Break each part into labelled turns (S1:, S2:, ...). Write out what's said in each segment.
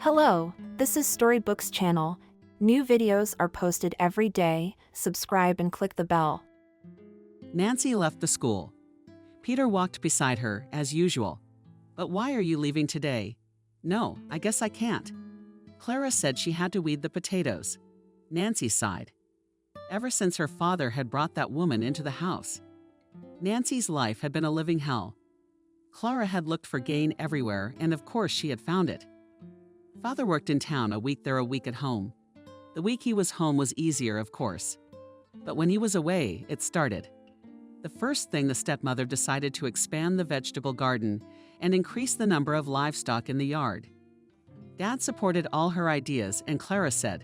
S1: Hello, this is Storybooks channel. New videos are posted every day. Subscribe and click the bell.
S2: Nancy left the school. Peter walked beside her, as usual. "But why are you leaving today?" "No, I guess I can't." Clara said she had to weed the potatoes. Nancy sighed. Ever since her father had brought that woman into the house, Nancy's life had been a living hell. Clara had looked for gain everywhere, and of course she had found it. Father worked in town, a week there, a week at home. The week he was home was easier, of course. But when he was away, it started. The first thing, the stepmother decided to expand the vegetable garden and increase the number of livestock in the yard. Dad supported all her ideas, and Clara said,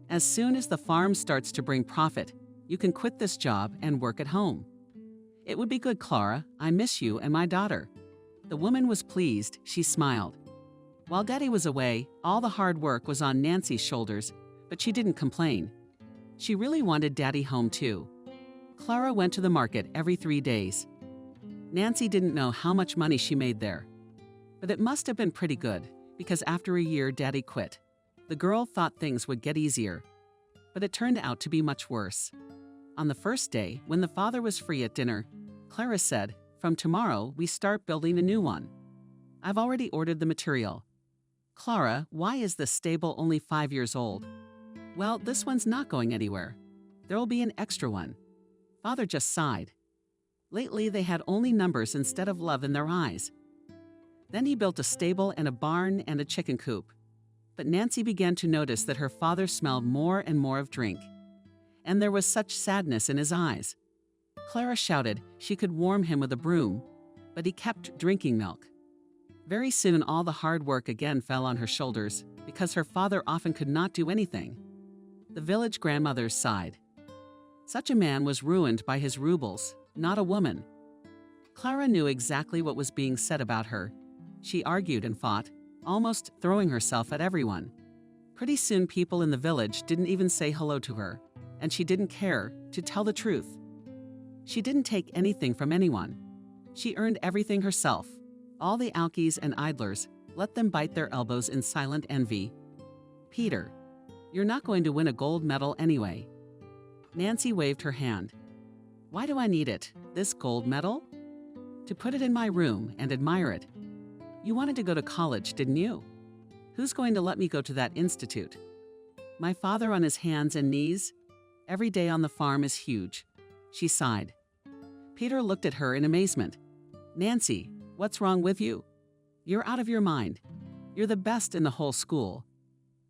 S2: "As soon as the farm starts to bring profit, you can quit this job and work at home." "It would be good, Clara. I miss you and my daughter." The woman was pleased. She smiled. While Daddy was away, all the hard work was on Nancy's shoulders, but she didn't complain. She really wanted Daddy home too. Clara went to the market every 3 days. Nancy didn't know how much money she made there. But it must have been pretty good, because after a year, Daddy quit. The girl thought things would get easier, but it turned out to be much worse. On the first day, when the father was free at dinner, Clara said, "From tomorrow, we start building a new one. I've already ordered the material." "Clara, why is this stable only 5 years old?" "Well, this one's not going anywhere. There'll be an extra one." Father just sighed. Lately, they had only numbers instead of love in their eyes. Then he built a stable and a barn and a chicken coop. But Nancy began to notice that her father smelled more and more of drink. And there was such sadness in his eyes. Clara shouted she could warm him with a broom, but he kept drinking milk. Very soon, all the hard work again fell on her shoulders, because her father often could not do anything. The village grandmothers sighed. Such a man was ruined by his rubles, not a woman. Clara knew exactly what was being said about her. She argued and fought, almost throwing herself at everyone. Pretty soon, people in the village didn't even say hello to her, and she didn't care, to tell the truth. She didn't take anything from anyone. She earned everything herself. All the alkies and idlers, let them bite their elbows in silent envy. "Peter, you're not going to win a gold medal anyway." Nancy waved her hand. "Why do I need it, this gold medal?" "To put it in my room and admire it." "You wanted to go to college, didn't you?" "Who's going to let me go to that institute?" "My father on his hands and knees. Every day on the farm is huge." She sighed. Peter looked at her in amazement. "Nancy, what's wrong with you? You're out of your mind. You're the best in the whole school."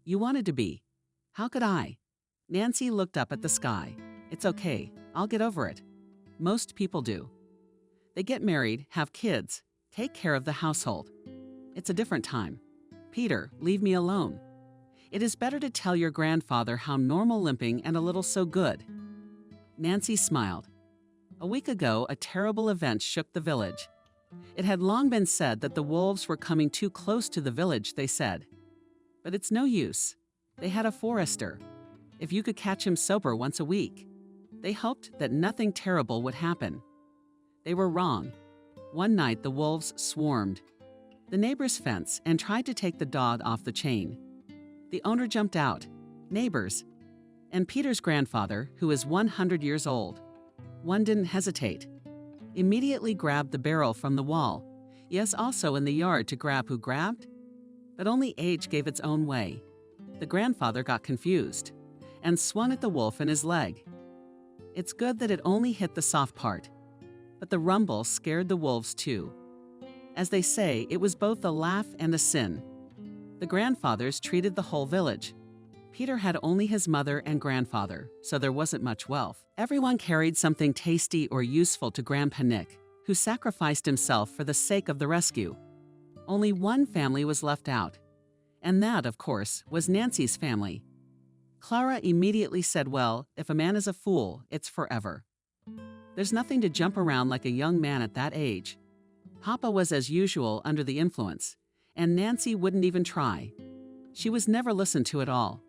S2: "You wanted to be. How could I?" Nancy looked up at the sky. "It's okay. I'll get over it. Most people do. They get married, have kids, take care of the household. It's a different time. Peter, leave me alone. It is better to tell your grandfather how normal limping and a little so good." Nancy smiled. A week ago, a terrible event shook the village. It had long been said that the wolves were coming too close to the village, they said. But it's no use. They had a forester. If you could catch him sober once a week. They hoped that nothing terrible would happen. They were wrong. One night, the wolves swarmed the neighbor's fence and tried to take the dog off the chain. The owner jumped out. Neighbors. And Peter's grandfather, who is 100 years old. One didn't hesitate. Immediately grabbed the barrel from the wall. Yes, also in the yard to grab who grabbed? But only age gave its own way. The grandfather got confused and swung at the wolf in his leg. It's good that it only hit the soft part. But the rumble scared the wolves too. As they say, it was both a laugh and a sin. The grandfathers treated the whole village. Peter had only his mother and grandfather, so there wasn't much wealth. Everyone carried something tasty or useful to Grandpa Nick, who sacrificed himself for the sake of the rescue. Only one family was left out. And that, of course, was Nancy's family. Clara immediately said, "Well, if a man is a fool, it's forever. There's nothing to jump around like a young man at that age." Papa was as usual under the influence, and Nancy wouldn't even try. She was never listened to at all.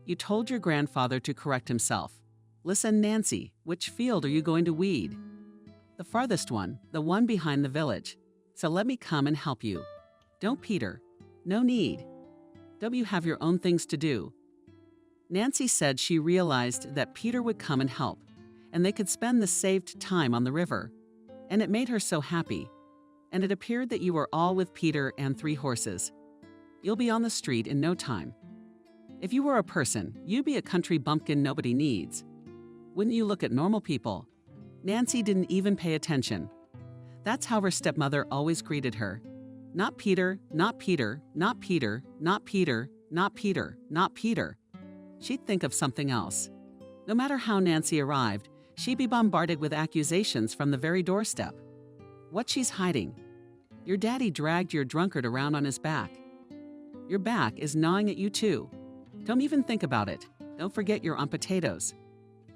S2: "You told your grandfather to correct himself. Listen, Nancy, which field are you going to weed?" "The farthest one, the one behind the village. So let me come and help you." "Don't, Peter. No need." Don't you have your own things to do?" Nancy said she realized that Peter would come and help, and they could spend the saved time on the river. And it made her so happy. And it appeared that you were all with Peter and 3 horses. You'll be on the street in no time. If you were a person, you'd be a country bumpkin nobody needs. Wouldn't you look at normal people? Nancy didn't even pay attention. That's how her stepmother always greeted her. Not Peter, not Peter, not Peter, not Peter, not Peter, not Peter. She'd think of something else. No matter how Nancy arrived, she'd be bombarded with accusations from the very doorstep. What she's hiding? Your daddy dragged your drunkard around on his back. Your back is gnawing at you too. Don't even think about it. Don't forget you're on potatoes.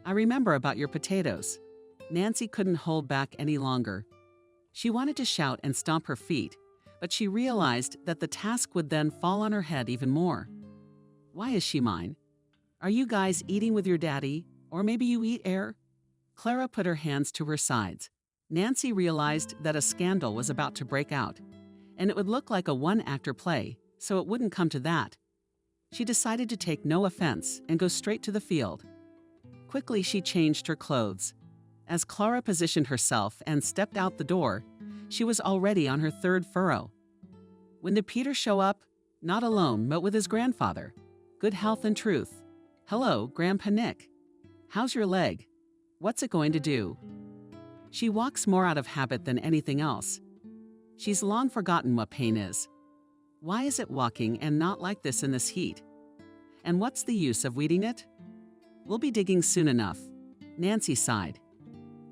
S2: I remember about your potatoes. Nancy couldn't hold back any longer. She wanted to shout and stomp her feet, but she realized that the task would then fall on her head even more. Why is she mine? Are you guys eating with your daddy? Or maybe you eat air? Clara put her hands to her sides. Nancy realized that a scandal was about to break out, and it would look like a one-actor play, so it wouldn't come to that. She decided to take no offense and go straight to the field. Quickly, she changed her clothes. As Clara positioned herself and stepped out the door, she was already on her 3rd furrow. When did Peter show up? Not alone, but with his grandfather. Good health and truth. Hello, Grandpa Nick. How's your leg? What's it going to do? She walks more out of habit than anything else. She's long forgotten what pain is. Why is it walking and not like this in this heat? And what's the use of weeding it? We'll be digging soon enough. Nancy sighed.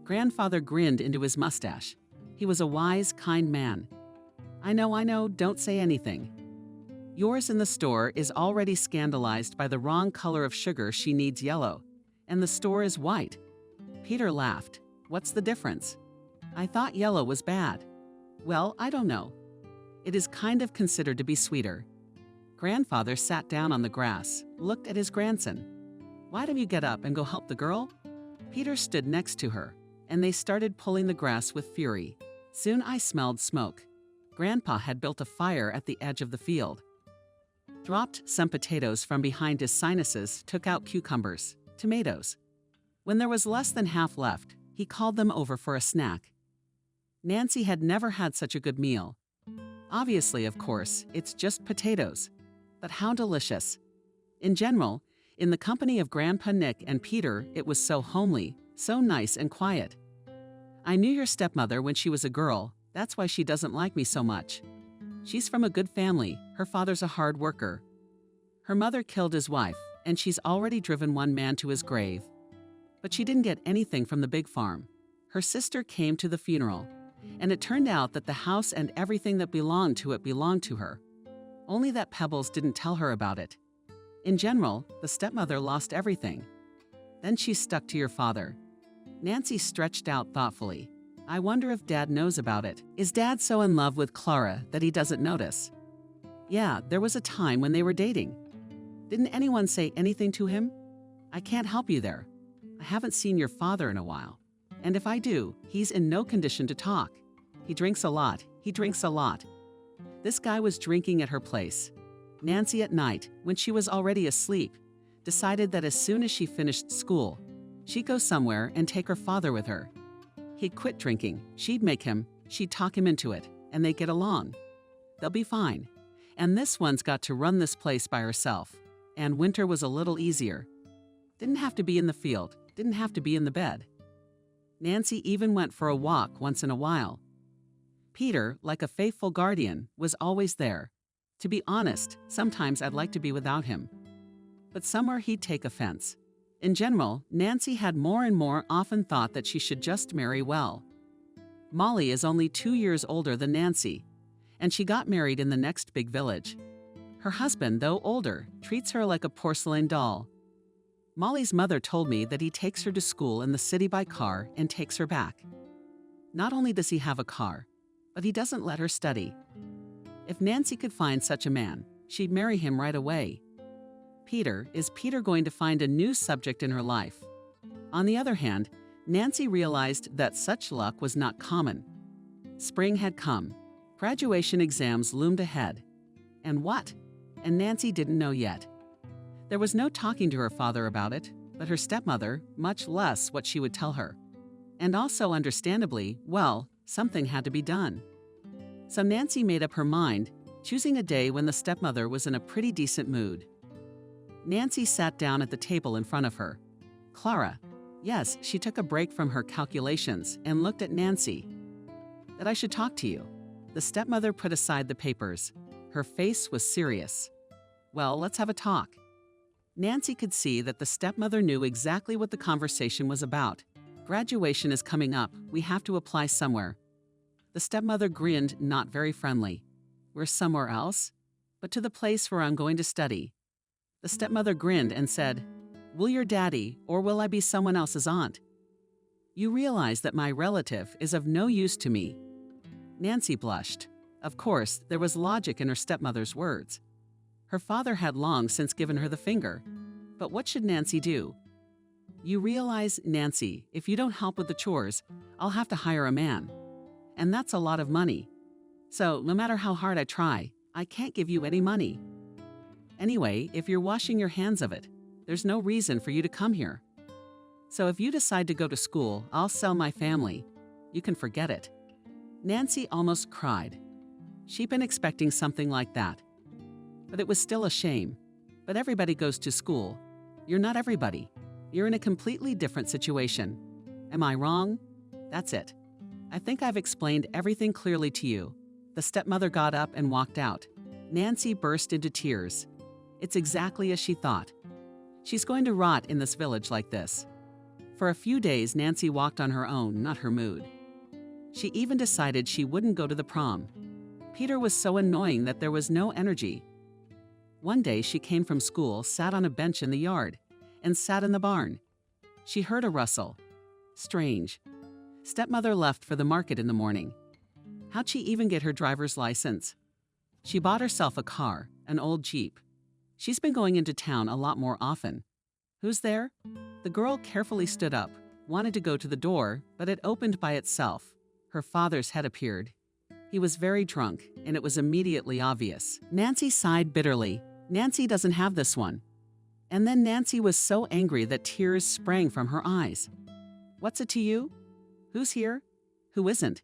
S2: Grandfather grinned into his mustache. He was a wise, kind man. I know, don't say anything. Yours in the store is already scandalized by the wrong color of sugar. She needs yellow, and the store is white. Peter laughed. What's the difference? I thought yellow was bad. Well, I don't know. It is kind of considered to be sweeter. Grandfather sat down on the grass, looked at his grandson. Why don't you get up and go help the girl? Peter stood next to her, and they started pulling the grass with fury. Soon I smelled smoke. Grandpa had built a fire at the edge of the field. Dropped some potatoes from behind his sinuses, took out cucumbers, tomatoes. When there was less than half left, he called them over for a snack. Nancy had never had such a good meal. Obviously, of course, it's just potatoes. But how delicious. In general, in the company of Grandpa Nick and Peter, it was so homely, so nice and quiet. I knew your stepmother when she was a girl. That's why she doesn't like me so much. She's from a good family. Her father's a hard worker. Her mother killed his wife, and she's already driven one man to his grave. But she didn't get anything from the big farm. Her sister came to the funeral, and it turned out that the house and everything that belonged to it belonged to her. Only that Pebbles didn't tell her about it. In general, the stepmother lost everything. Then she stuck to your father. Nancy stretched out thoughtfully. I wonder if Dad knows about it. Is Dad so in love with Clara that he doesn't notice? Yeah, there was a time when they were dating. Didn't anyone say anything to him? I can't help you there. I haven't seen your father in a while. And if I do, he's in no condition to talk. He drinks a lot. He drinks a lot. This guy was drinking at her place. Nancy at night, when she was already asleep, decided that as soon as she finished school, she'd go somewhere and take her father with her. He'd quit drinking, she'd make him, she'd talk him into it, and they'd get along. They'll be fine. And this one's got to run this place by herself. And winter was a little easier. Didn't have to be in the field, didn't have to be in the bed. Nancy even went for a walk once in a while. Peter, like a faithful guardian, was always there. To be honest, sometimes I'd like to be without him. But somewhere he'd take offense. In general, Nancy had more and more often thought that she should just marry well. Molly is only 2 years older than Nancy, and she got married in the next big village. Her husband, though older, treats her like a porcelain doll. Molly's mother told me that he takes her to school in the city by car and takes her back. Not only does he have a car, but he doesn't let her study. If Nancy could find such a man, she'd marry him right away. Is Peter going to find a new subject in her life? On the other hand, Nancy realized that such luck was not common. Spring had come. Graduation exams loomed ahead. And what? and Nancy didn't know yet. There was no talking to her father about it, but her stepmother, much less what she would tell her. And also, understandably, well, something had to be done. So Nancy made up her mind, choosing a day when the stepmother was in a pretty decent mood. Nancy sat down at the table in front of her. Clara, yes, she took a break from her calculations and looked at Nancy. That I should talk to you. The stepmother put aside the papers. Her face was serious. Well, let's have a talk. Nancy could see that the stepmother knew exactly what the conversation was about. Graduation is coming up. We have to apply somewhere. The stepmother grinned, not very friendly. We're somewhere else? But to the place where I'm going to study. The stepmother grinned and said, Will your daddy, or will I be someone else's aunt? You realize that my relative is of no use to me. Nancy blushed. Of course, there was logic in her stepmother's words. Her father had long since given her the finger. But what should Nancy do? You realize, Nancy, if you don't help with the chores, I'll have to hire a man. And that's a lot of money. So, no matter how hard I try, I can't give you any money. Anyway, if you're washing your hands of it, there's no reason for you to come here. So if you decide to go to school, I'll sell my family. You can forget it. Nancy almost cried. She'd been expecting something like that. But it was still a shame. But everybody goes to school. You're not everybody. You're in a completely different situation. Am I wrong? That's it. I think I've explained everything clearly to you. The stepmother got up and walked out. Nancy burst into tears. It's exactly as she thought. She's going to rot in this village like this. For a few days, Nancy walked on her own, not her mood. She even decided she wouldn't go to the prom. Peter was so annoying that there was no energy. One day, she came from school, sat on a bench in the yard, and sat in the barn. She heard a rustle. Strange. Stepmother left for the market in the morning. How'd she even get her driver's license? She bought herself a car, an old Jeep. She's been going into town a lot more often. Who's there? The girl carefully stood up, wanted to go to the door, but it opened by itself. Her father's head appeared. He was very drunk, and it was immediately obvious. Nancy sighed bitterly. Nancy doesn't have this one. And then Nancy was so angry that tears sprang from her eyes. What's it to you? Who's here? Who isn't?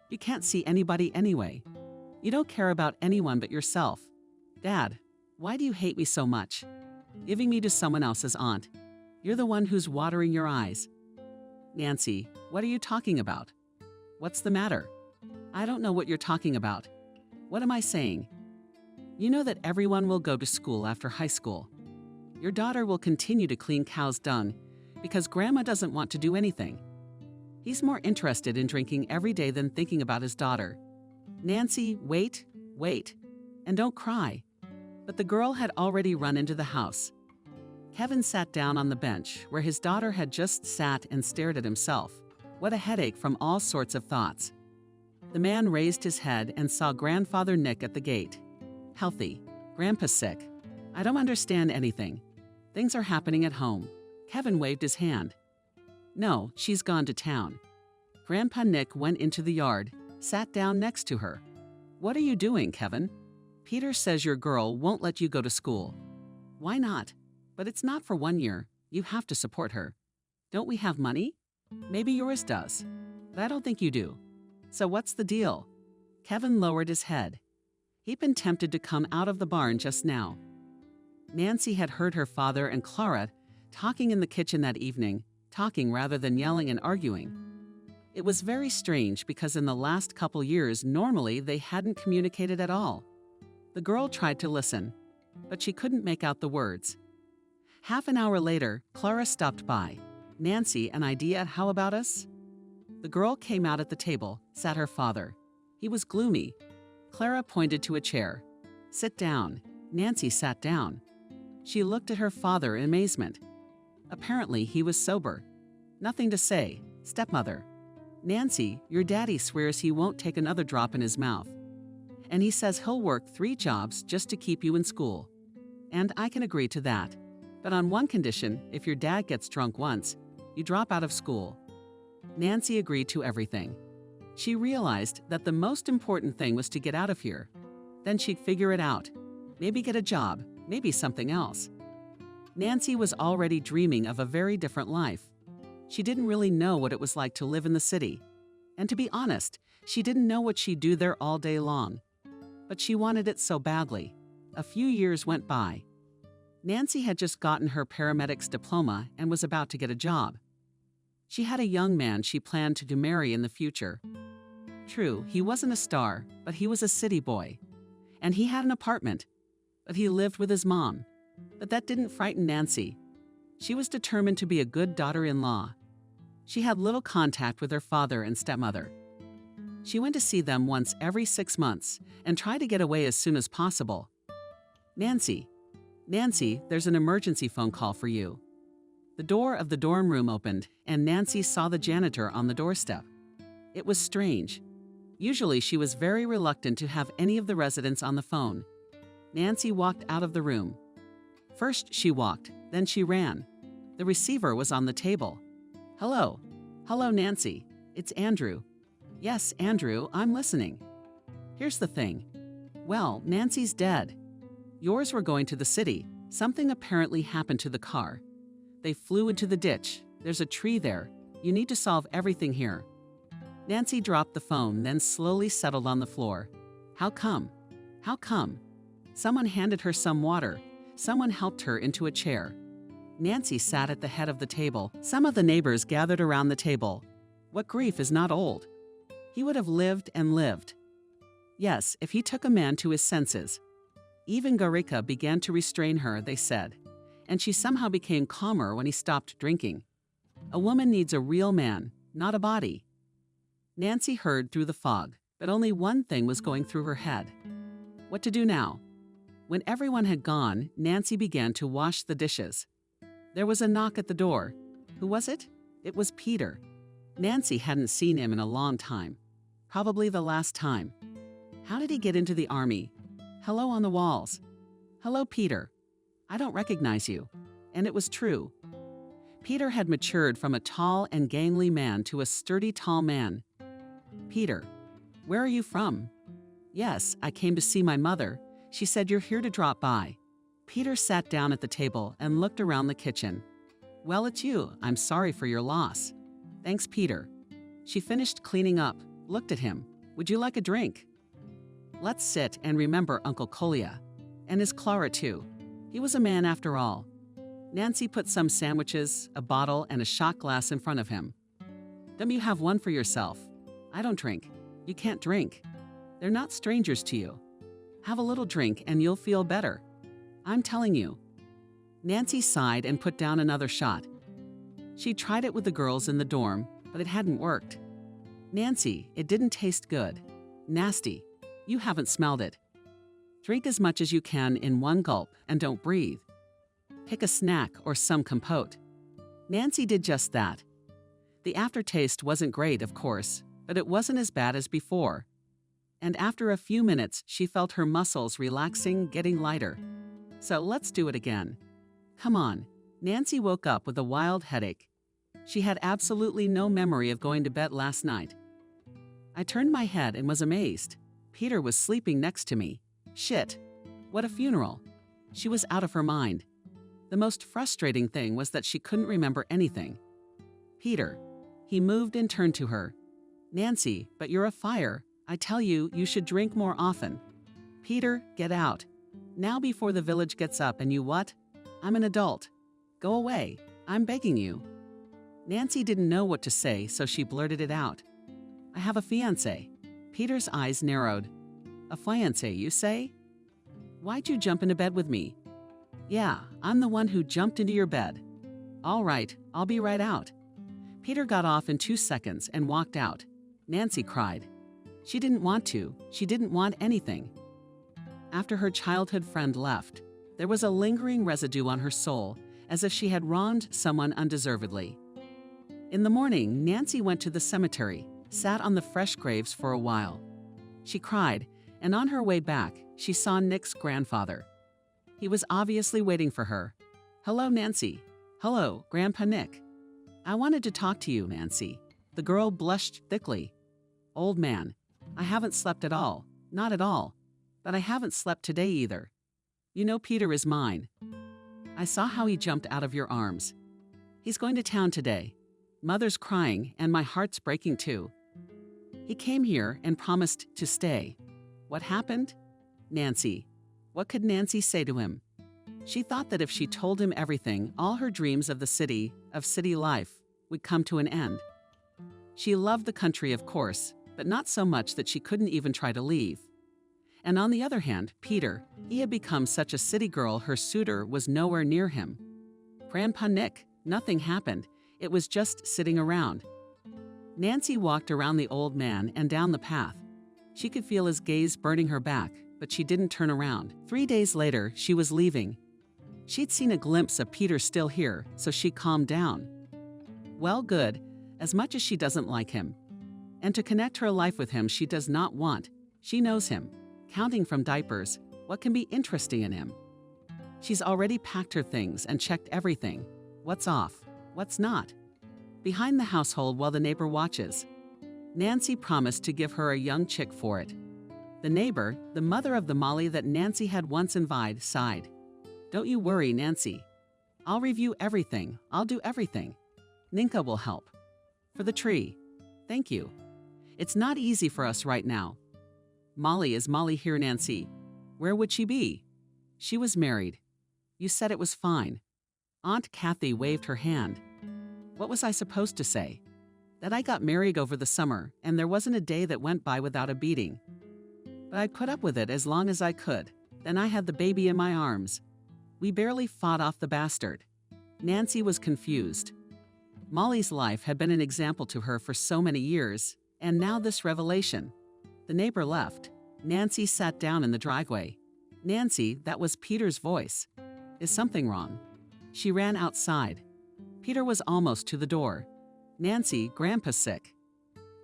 S2: You can't see anybody anyway. You don't care about anyone but yourself. Dad, why do you hate me so much? Giving me to someone else's aunt. You're the one who's watering your eyes. Nancy, what are you talking about? What's the matter? I don't know what you're talking about. What am I saying? You know that everyone will go to school after high school. Your daughter will continue to clean cow's dung because Grandma doesn't want to do anything. He's more interested in drinking every day than thinking about his daughter. Nancy, wait, and don't cry. But the girl had already run into the house. Kevin sat down on the bench where his daughter had just sat and stared at himself. What a headache from all sorts of thoughts. The man raised his head and saw Grandfather Nick at the gate. Healthy. Grandpa's sick. I don't understand anything. Things are happening at home. Kevin waved his hand. No, she's gone to town. Grandpa Nick went into the yard, sat down next to her. What are you doing, Kevin? Peter says your girl won't let you go to school. Why not? But it's not for 1 year. You have to support her. Don't we have money? Maybe yours does. But I don't think you do. So what's the deal? Kevin lowered his head. He'd been tempted to come out of the barn just now. Nancy had heard her father and Clara talking in the kitchen that evening, talking rather than yelling and arguing. It was very strange because in the last couple years, normally they hadn't communicated at all. The girl tried to listen, but she couldn't make out the words. Half an hour later, Clara stopped by. Nancy, an idea, how about us? The girl came out at the table, sat her father. He was gloomy. Clara pointed to a chair. Sit down. Nancy sat down. She looked at her father in amazement. Apparently, he was sober. Nothing to say. Stepmother. Nancy, your daddy swears he won't take another drop in his mouth. And he says he'll work 3 jobs just to keep you in school. And I can agree to that. But on one condition, if your dad gets drunk once, you drop out of school. Nancy agreed to everything. She realized that the most important thing was to get out of here. Then she'd figure it out. maybe get a job, maybe something else. Nancy was already dreaming of a very different life. She didn't really know what it was like to live in the city. And to be honest, she didn't know what she'd do there all day long. But she wanted it so badly. A few years went by. Nancy had just gotten her paramedic's diploma and was about to get a job. She had a young man she planned to marry in the future. True, he wasn't a star, but he was a city boy. And he had an apartment, but he lived with his mom. But that didn't frighten Nancy. She was determined to be a good daughter-in-law. She had little contact with her father and stepmother. She went to see them once every 6 months and tried to get away as soon as possible. Nancy, there's an emergency phone call for you. The door of the dorm room opened, and Nancy saw the janitor on the doorstep. It was strange. Usually she was very reluctant to have any of the residents on the phone. Nancy walked out of the room. First she walked, then she ran. The receiver was on the table. Hello, Nancy. It's Andrew. Yes, Andrew, I'm listening. Here's the thing. Well, Nancy's dead. Yours were going to the city. Something apparently happened to the car. They flew into the ditch. There's a tree there. You need to solve everything here. Nancy dropped the phone, then slowly settled on the floor. How come? Someone handed her some water. Someone helped her into a chair. Nancy sat at the head of the table. Some of the neighbors gathered around the table. What grief is not old? He would have lived and lived. Yes, if he took a man to his senses. Even Garika began to restrain her, they said, and she somehow became calmer when he stopped drinking. A woman needs a real man, not a body. Nancy heard through the fog, but only one thing was going through her head. What to do now? When everyone had gone, Nancy began to wash the dishes. There was a knock at the door. Who was it? It was Peter. Nancy hadn't seen him in a long time. Probably the last time. How did he get into the army? Hello on the walls. Hello, Peter. I don't recognize you. And it was true. Peter had matured from a tall and gangly man to a sturdy, tall man. Peter, where are you from? Yes, I came to see my mother. She said you're here to drop by. Peter sat down at the table and looked around the kitchen. Well, it's you. I'm sorry for your loss. Thanks, Peter. She finished cleaning up, looked at him. Would you like a drink? Let's sit and remember Uncle Kolya. And his Clara, too. He was a man after all. Nancy put some sandwiches, a bottle, and a shot glass in front of him. Don't you have one for yourself? I don't drink. You can't drink. They're not strangers to you. Have a little drink and you'll feel better. I'm telling you. Nancy sighed and put down another shot. She tried it with the girls in the dorm, but it hadn't worked. Nancy, it didn't taste good. Nasty. You haven't smelled it. Drink as much as you can in one gulp and don't breathe. Pick a snack or some compote. Nancy did just that. The aftertaste wasn't great, of course, but it wasn't as bad as before. And after a few minutes, she felt her muscles relaxing, getting lighter. So let's do it again. Come on. Nancy woke up with a wild headache. She had absolutely no memory of going to bed last night. I turned my head and was amazed. Peter was sleeping next to me. Shit. What a funeral. She was out of her mind. The most frustrating thing was that she couldn't remember anything. Peter. He moved and turned to her. Nancy, but you're a fire. I tell you, you should drink more often. Peter, get out. Now before the village gets up and you what? I'm an adult. Go away. I'm begging you. Nancy didn't know what to say, so she blurted it out. I have a fiancé. Peter's eyes narrowed. A fiancé, you say? Why'd you jump into bed with me? Yeah, I'm the one who jumped into your bed. All right, I'll be right out. Peter got off in 2 seconds and walked out. Nancy cried. She didn't want to. She didn't want anything. After her childhood friend left, there was a lingering residue on her soul, as if she had wronged someone undeservedly. In the morning, Nancy went to the cemetery, sat on the fresh graves for a while. She cried, and on her way back, she saw Nick's grandfather. He was obviously waiting for her. Hello, Nancy. Hello, Grandpa Nick. I wanted to talk to you, Nancy. The girl blushed thickly. Old man, I haven't slept at all. Not at all. But I haven't slept today either. You know Peter is mine. I saw how he jumped out of your arms. He's going to town today. Mother's crying, and my heart's breaking too. He came here and promised to stay. What happened? Nancy. What could Nancy say to him? She thought that if she told him everything, all her dreams of the city, of city life, would come to an end. She loved the country, of course, but not so much that she couldn't even try to leave. And on the other hand, Peter, he had become such a city girl, her suitor was nowhere near him. Grandpa Nick, nothing happened. It was just sitting around. Nancy walked around the old man and down the path. She could feel his gaze burning her back, but she didn't turn around. 3 days later, she was leaving. She'd seen a glimpse of Peter still here, so she calmed down. Well, good, as much as she doesn't like him. And to connect her life with him she does not want. She knows him. Counting from diapers, what can be interesting in him? She's already packed her things and checked everything. What's off? What's not? Behind the household while the neighbor watches. Nancy promised to give her a young chick for it. The neighbor, the mother of the Molly that Nancy had once envied, sighed. Don't you worry, Nancy. I'll review everything. I'll do everything. Ninka will help. For the tree. Thank you. It's not easy for us right now. Molly, is Molly here, Nancy? Where would she be? She was married. You said it was fine. Aunt Kathy waved her hand. What was I supposed to say? That I got married over the summer, and there wasn't a day that went by without a beating. But I put up with it as long as I could. Then I had the baby in my arms. We barely fought off the bastard. Nancy was confused. Molly's life had been an example to her for so many years, and now this revelation. The neighbor left. Nancy sat down in the driveway. Nancy, that was Peter's voice. Is something wrong? She ran outside. Peter was almost to the door. Nancy, Grandpa's sick.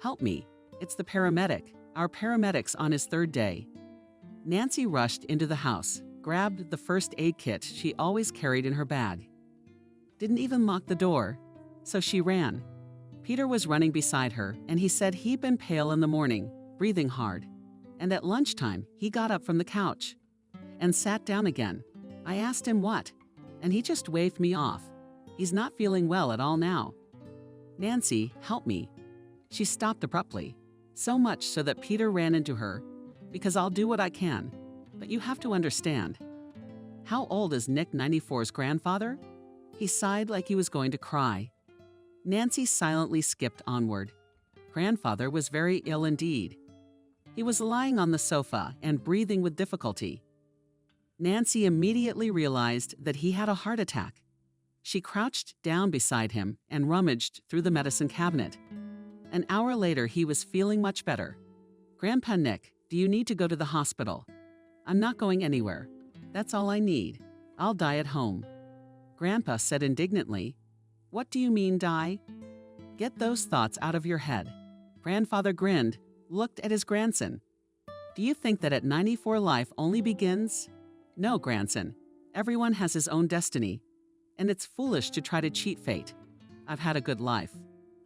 S2: Help me. It's the paramedic. Our paramedic's on his 3rd day. Nancy rushed into the house, grabbed the first aid kit she always carried in her bag. Didn't even lock the door, so she ran. Peter was running beside her, and he said he'd been pale in the morning, breathing hard. And at lunchtime, he got up from the couch and sat down again. I asked him what, and he just waved me off. He's not feeling well at all now. Nancy, help me. She stopped abruptly, so much so that Peter ran into her, because I'll do what I can, but you have to understand. How old is Nick 94's grandfather? He sighed like he was going to cry. Nancy silently skipped onward. Grandfather was very ill indeed. He was lying on the sofa and breathing with difficulty. Nancy immediately realized that he had a heart attack. She crouched down beside him and rummaged through the medicine cabinet. An hour later, he was feeling much better. Grandpa Nick, do you need to go to the hospital? I'm not going anywhere. That's all I need. I'll die at home. Grandpa said indignantly, What do you mean, die? Get those thoughts out of your head. Grandfather grinned, looked at his grandson. Do you think that at 94 life only begins? No, grandson. Everyone has his own destiny. And it's foolish to try to cheat fate. I've had a good life.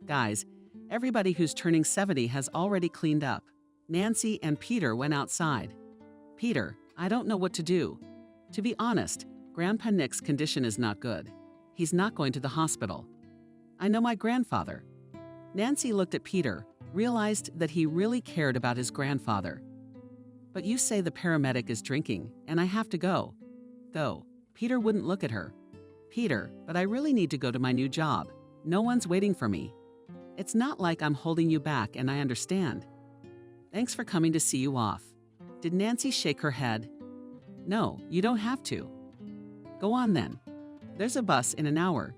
S2: Guys, everybody who's turning 70 has already cleaned up. Nancy and Peter went outside. Peter, I don't know what to do. To be honest, Grandpa Nick's condition is not good. He's not going to the hospital. I know my grandfather. Nancy looked at Peter, realized that he really cared about his grandfather. But you say the paramedic is drinking, and I have to go. Go. Peter wouldn't look at her. Peter, but I really need to go to my new job. No one's waiting for me. It's not like I'm holding you back, and I understand. Thanks for coming to see you off. Did Nancy shake her head? No, you don't have to. Go on then. There's a bus in an hour.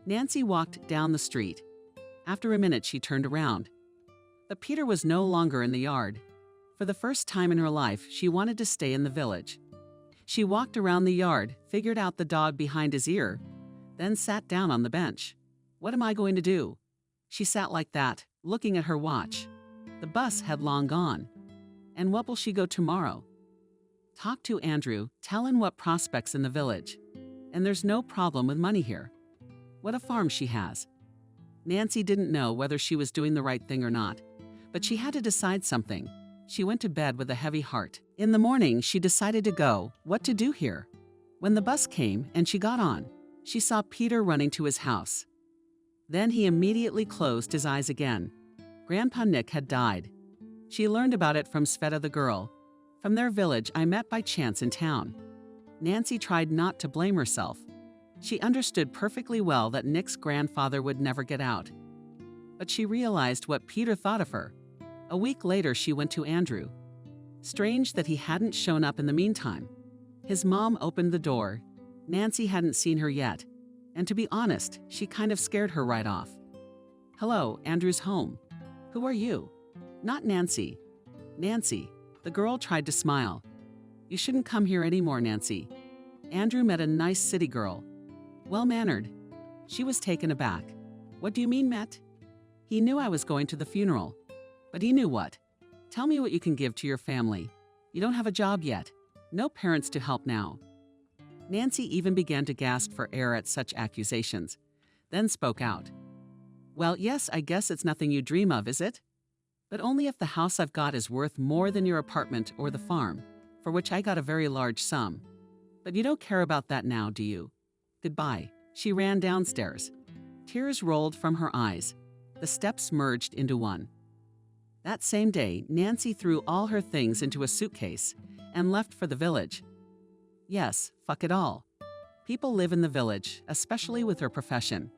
S2: Nancy walked down the street. After a minute, she turned around. But Peter was no longer in the yard. For the first time in her life, she wanted to stay in the village. She walked around the yard, figured out the dog behind his ear, then sat down on the bench. What am I going to do? She sat like that, looking at her watch. The bus had long gone. And what will she go tomorrow? Talk to Andrew, tell him what prospects in the village. And there's no problem with money here. What a farm she has. Nancy didn't know whether she was doing the right thing or not, but she had to decide something. She went to bed with a heavy heart. In the morning, she decided to go. What to do here? When the bus came and she got on, she saw Peter running to his house. Then he immediately closed his eyes again. Grandpa Nick had died. She learned about it from Sveta the girl, from their village I met by chance in town. Nancy tried not to blame herself. She understood perfectly well that Nick's grandfather would never get out. But she realized what Peter thought of her. A week later, she went to Andrew. Strange that he hadn't shown up in the meantime. His mom opened the door. Nancy hadn't seen her yet, and to be honest, she kind of scared her right off. "Hello, Andrew's home. Who are you?" "Not Nancy." "Nancy." The girl tried to smile. "You shouldn't come here anymore, Nancy." Andrew met a nice city girl. Well-mannered. She was taken aback. "What do you mean, met?" He knew I was going to the funeral. But he knew what. "Tell me what you can give to your family. You don't have a job yet. No parents to help now." Nancy even began to gasp for air at such accusations, then spoke out. "Well, yes, I guess it's nothing you dream of, is it? But only if the house I've got is worth more than your apartment or the farm, for which I got a very large sum. But you don't care about that now, do you? Goodbye." She ran downstairs. Tears rolled from her eyes. The steps merged into one. That same day, Nancy threw all her things into a suitcase and left for the village. Yes, fuck it all. People live in the village, especially with her profession.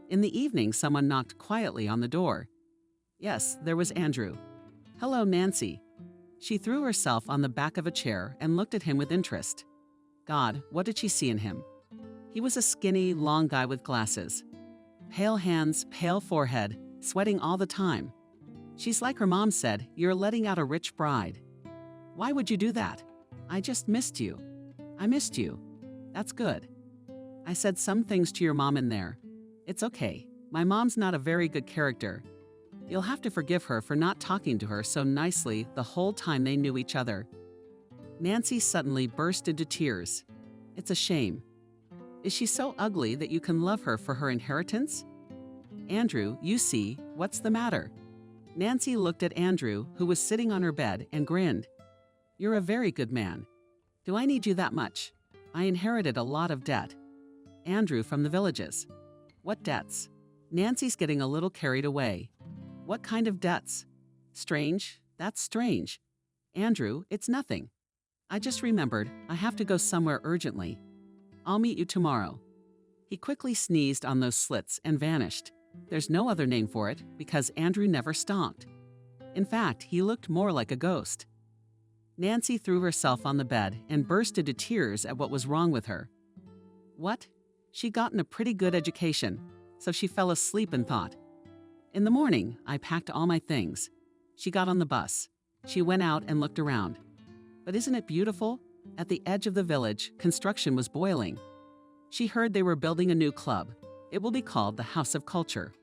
S2: In the evening, someone knocked quietly on the door. Yes, there was Andrew. "Hello, Nancy." She threw herself on the back of a chair and looked at him with interest. God, what did she see in him? He was a skinny, long guy with glasses. Pale hands, pale forehead, sweating all the time. She's like her mom said, "You're letting out a rich bride." "Why would you do that?" "I just missed you." "I missed you." "That's good." "I said some things to your mom in there." "It's okay. My mom's not a very good character. You'll have to forgive her for not talking to her so nicely the whole time they knew each other." Nancy suddenly burst into tears. "It's a shame. Is she so ugly that you can love her for her inheritance?" "Andrew, you see, what's the matter?" Nancy looked at Andrew, who was sitting on her bed, and grinned. "You're a very good man. Do I need you that much? I inherited a lot of debt." Andrew from the villages. "What debts?" Nancy's getting a little carried away. "What kind of debts?" "Strange. That's strange." "Andrew, it's nothing. I just remembered I have to go somewhere urgently. I'll meet you tomorrow." He quickly sneezed on those slits and vanished. There's no other name for it because Andrew never stonked. In fact, he looked more like a ghost. Nancy threw herself on the bed and burst into tears at what was wrong with her. What? She'd gotten a pretty good education, so she fell asleep and thought. In the morning, I packed all my things. She got on the bus. She went out and looked around. But isn't it beautiful? At the edge of the village, construction was boiling. She heard they were building a new club. It will be called the House of Culture.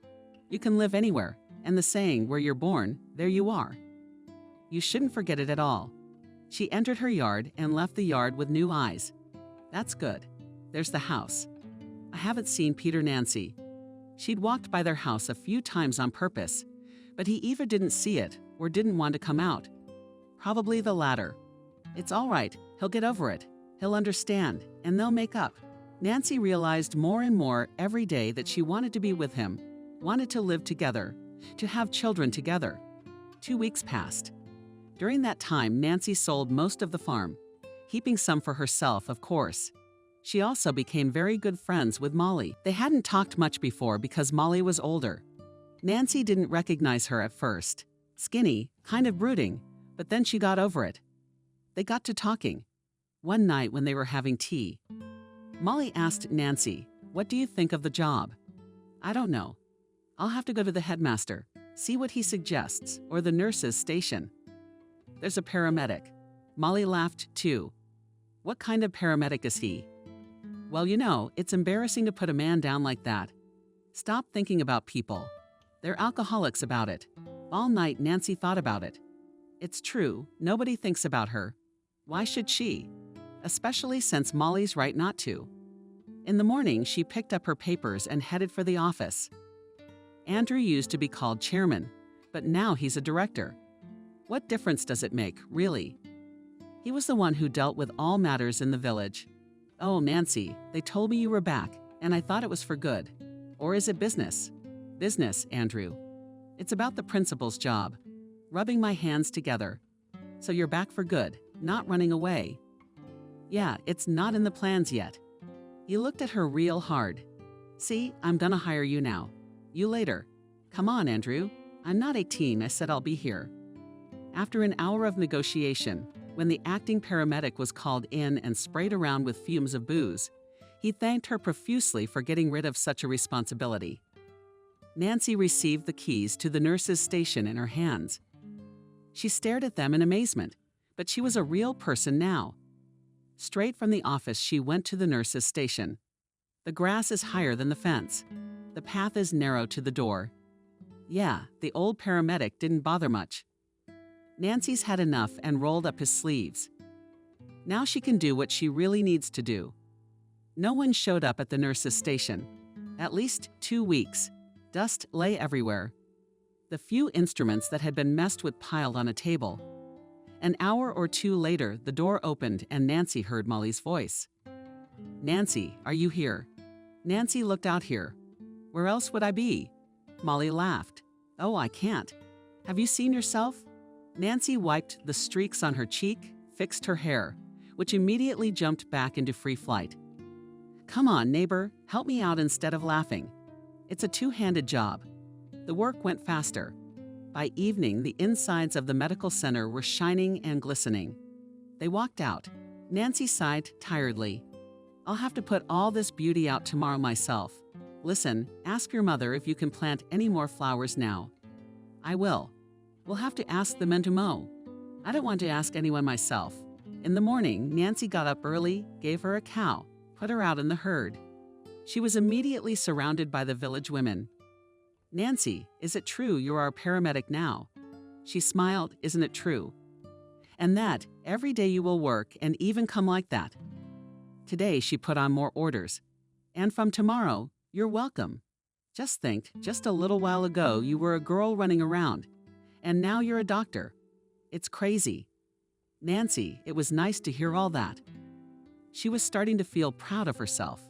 S2: You can live anywhere, and the saying, "Where you're born, there you are." You shouldn't forget it at all. She entered her yard and left the yard with new eyes. That's good. There's the house. I haven't seen Peter Nancy. She'd walked by their house a few times on purpose, but he either didn't see it or didn't want to come out. Probably the latter. It's all right. He'll get over it. He'll understand, and they'll make up. Nancy realized more and more every day that she wanted to be with him, wanted to live together, to have children together. 2 weeks passed. During that time, Nancy sold most of the farm, keeping some for herself, of course. She also became very good friends with Molly. They hadn't talked much before because Molly was older. Nancy didn't recognize her at first. Skinny, kind of brooding, but then she got over it. They got to talking. One night when they were having tea, Molly asked Nancy, "What do you think of the job?" "I don't know. I'll have to go to the headmaster, see what he suggests, or the nurse's station." "There's a paramedic." Molly laughed too. "What kind of paramedic is he?" "Well, you know, it's embarrassing to put a man down like that. Stop thinking about people. They're alcoholics about it." All night Nancy thought about it. It's true, nobody thinks about her. Why should she? Especially since Molly's right not to. In the morning, she picked up her papers and headed for the office. Andrew used to be called chairman, but now he's a director. What difference does it make, really? He was the one who dealt with all matters in the village. Oh, Nancy, they told me you were back, and I thought it was for good. Or is it business? Business, Andrew. It's about the principal's job. Rubbing my hands together. So you're back for good, not running away. Yeah, it's not in the plans yet. He looked at her real hard. See, I'm gonna hire you now. You later. Come on, Andrew. I'm not 18, I said I'll be here. After an hour of negotiation, when the acting paramedic was called in and sprayed around with fumes of booze, he thanked her profusely for getting rid of such a responsibility. Nancy received the keys to the nurse's station in her hands. She stared at them in amazement, but she was a real person now. Straight from the office, she went to the nurse's station. The grass is higher than the fence. The path is narrow to the door. Yeah, the old paramedic didn't bother much. Nancy's had enough and rolled up his sleeves. Now she can do what she really needs to do. No one showed up at the nurse's station. At least 2 weeks. Dust lay everywhere. The few instruments that had been messed with piled on a table. An hour or two later, the door opened and Nancy heard Molly's voice. Nancy, are you here? Nancy looked out here. Where else would I be? Molly laughed. Oh, I can't. Have you seen yourself? Nancy wiped the streaks on her cheek, fixed her hair, which immediately jumped back into free flight. Come on, neighbor, help me out instead of laughing. It's a two-handed job. The work went faster. By evening, the insides of the medical center were shining and glistening. They walked out. Nancy sighed tiredly. I'll have to put all this beauty out tomorrow myself. Listen, ask your mother if you can plant any more flowers now. I will. We'll have to ask the men to mow. I don't want to ask anyone myself. In the morning, Nancy got up early, gave her a cow, put her out in the herd. She was immediately surrounded by the village women. Nancy, is it true you are a paramedic now? She smiled, isn't it true? And that every day you will work and even come like that. Today she put on more orders. And from tomorrow, you're welcome. Just think, just a little while ago you were a girl running around, and now you're a doctor. It's crazy. Nancy, it was nice to hear all that. She was starting to feel proud of herself.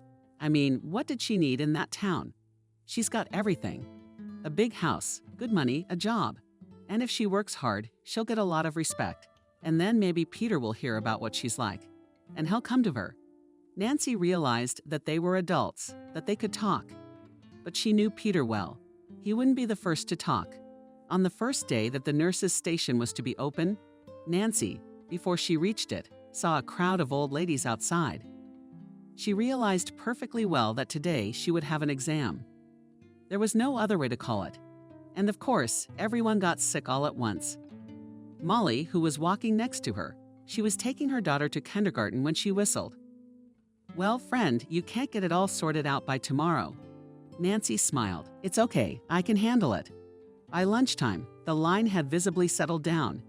S2: I mean, what did she need in that town? She's got everything. A big house, good money, a job. And if she works hard, she'll get a lot of respect. And then maybe Peter will hear about what she's like. And he'll come to her. Nancy realized that they were adults, that they could talk. But she knew Peter well. He wouldn't be the first to talk. On the first day that the nurse's station was to be open, Nancy, before she reached it, saw a crowd of old ladies outside. She realized perfectly well that today she would have an exam. There was no other way to call it. And of course, everyone got sick all at once. Molly, who was walking next to her, she was taking her daughter to kindergarten when she whistled. Well, friend, you can't get it all sorted out by tomorrow. Nancy smiled. It's okay, I can handle it. By lunchtime, the line had visibly settled down.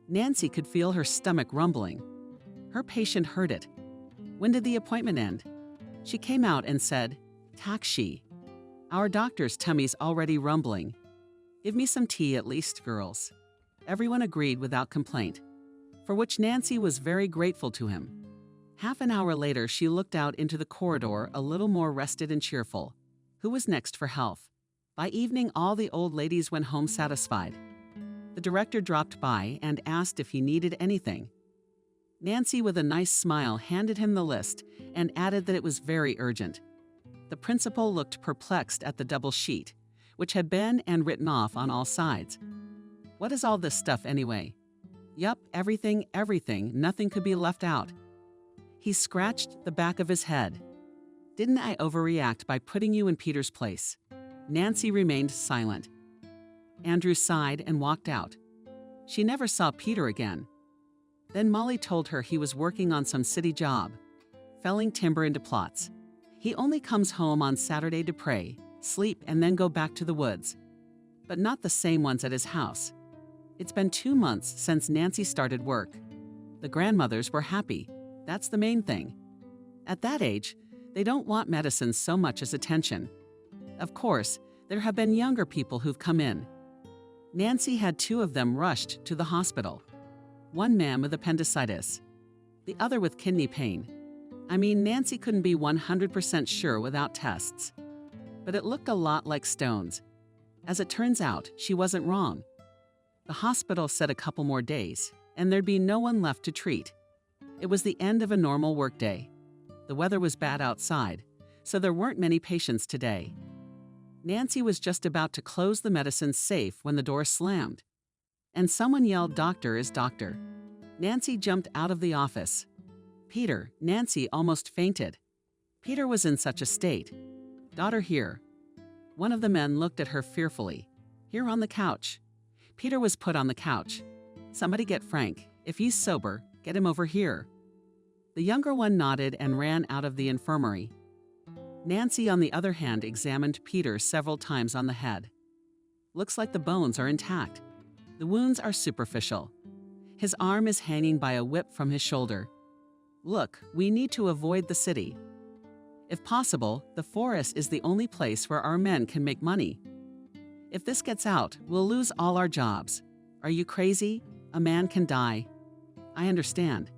S2: Nancy could feel her stomach rumbling. Her patient heard it. When did the appointment end? She came out and said, Takshi. Our doctor's tummy's already rumbling. Give me some tea at least, girls. Everyone agreed without complaint, for which Nancy was very grateful to him. Half an hour later, she looked out into the corridor a little more rested and cheerful. Who was next for health? By evening, all the old ladies went home satisfied. The director dropped by and asked if he needed anything. Nancy, with a nice smile, handed him the list and added that it was very urgent. The principal looked perplexed at the double sheet, which had been and written off on all sides. What is all this stuff anyway? Yup, everything, nothing could be left out. He scratched the back of his head. Didn't I overreact by putting you in Peter's place? Nancy remained silent. Andrew sighed and walked out. She never saw Peter again. Then Molly told her he was working on some city job, felling timber into plots. He only comes home on Saturday to pray, sleep, and then go back to the woods. But not the same ones at his house. It's been 2 months since Nancy started work. The grandmothers were happy. That's the main thing. At that age, they don't want medicine so much as attention. Of course, there have been younger people who've come in. Nancy had two of them rushed to the hospital. One man with appendicitis, the other with kidney pain. I mean, Nancy couldn't be 100% sure without tests. But it looked a lot like stones. As it turns out, she wasn't wrong. The hospital said a couple more days, and there'd be no one left to treat. It was the end of a normal workday. The weather was bad outside, so there weren't many patients today. Nancy was just about to close the medicine safe when the door slammed. And someone yelled, "Doctor is doctor." Nancy jumped out of the office. "Peter," Nancy almost fainted. Peter was in such a state. "Daughter here." One of the men looked at her fearfully. "Here on the couch." Peter was put on the couch. "Somebody get Frank. If he's sober, get him over here." The younger one nodded and ran out of the infirmary. Nancy, on the other hand, examined Peter several times on the head. "Looks like the bones are intact. The wounds are superficial. His arm is hanging by a whip from his shoulder. Look, we need to avoid the city. If possible, the forest is the only place where our men can make money. If this gets out, we'll lose all our jobs. Are you crazy? A man can die." "I understand.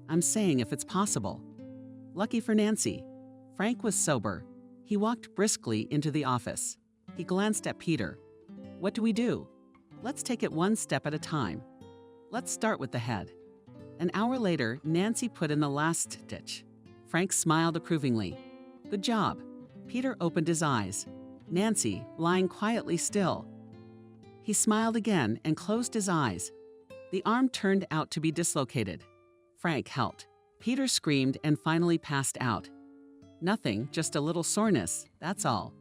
S2: I'm saying if it's possible." Lucky for Nancy, Frank was sober. He walked briskly into the office. He glanced at Peter. "What do we do? Let's take it one step at a time. Let's start with the head." An hour later, Nancy put in the last stitch. Frank smiled approvingly. "Good job." Peter opened his eyes. Nancy, lying quietly still. He smiled again and closed his eyes. The arm turned out to be dislocated. Frank helped. Peter screamed and finally passed out. "Nothing, just a little soreness, that's all."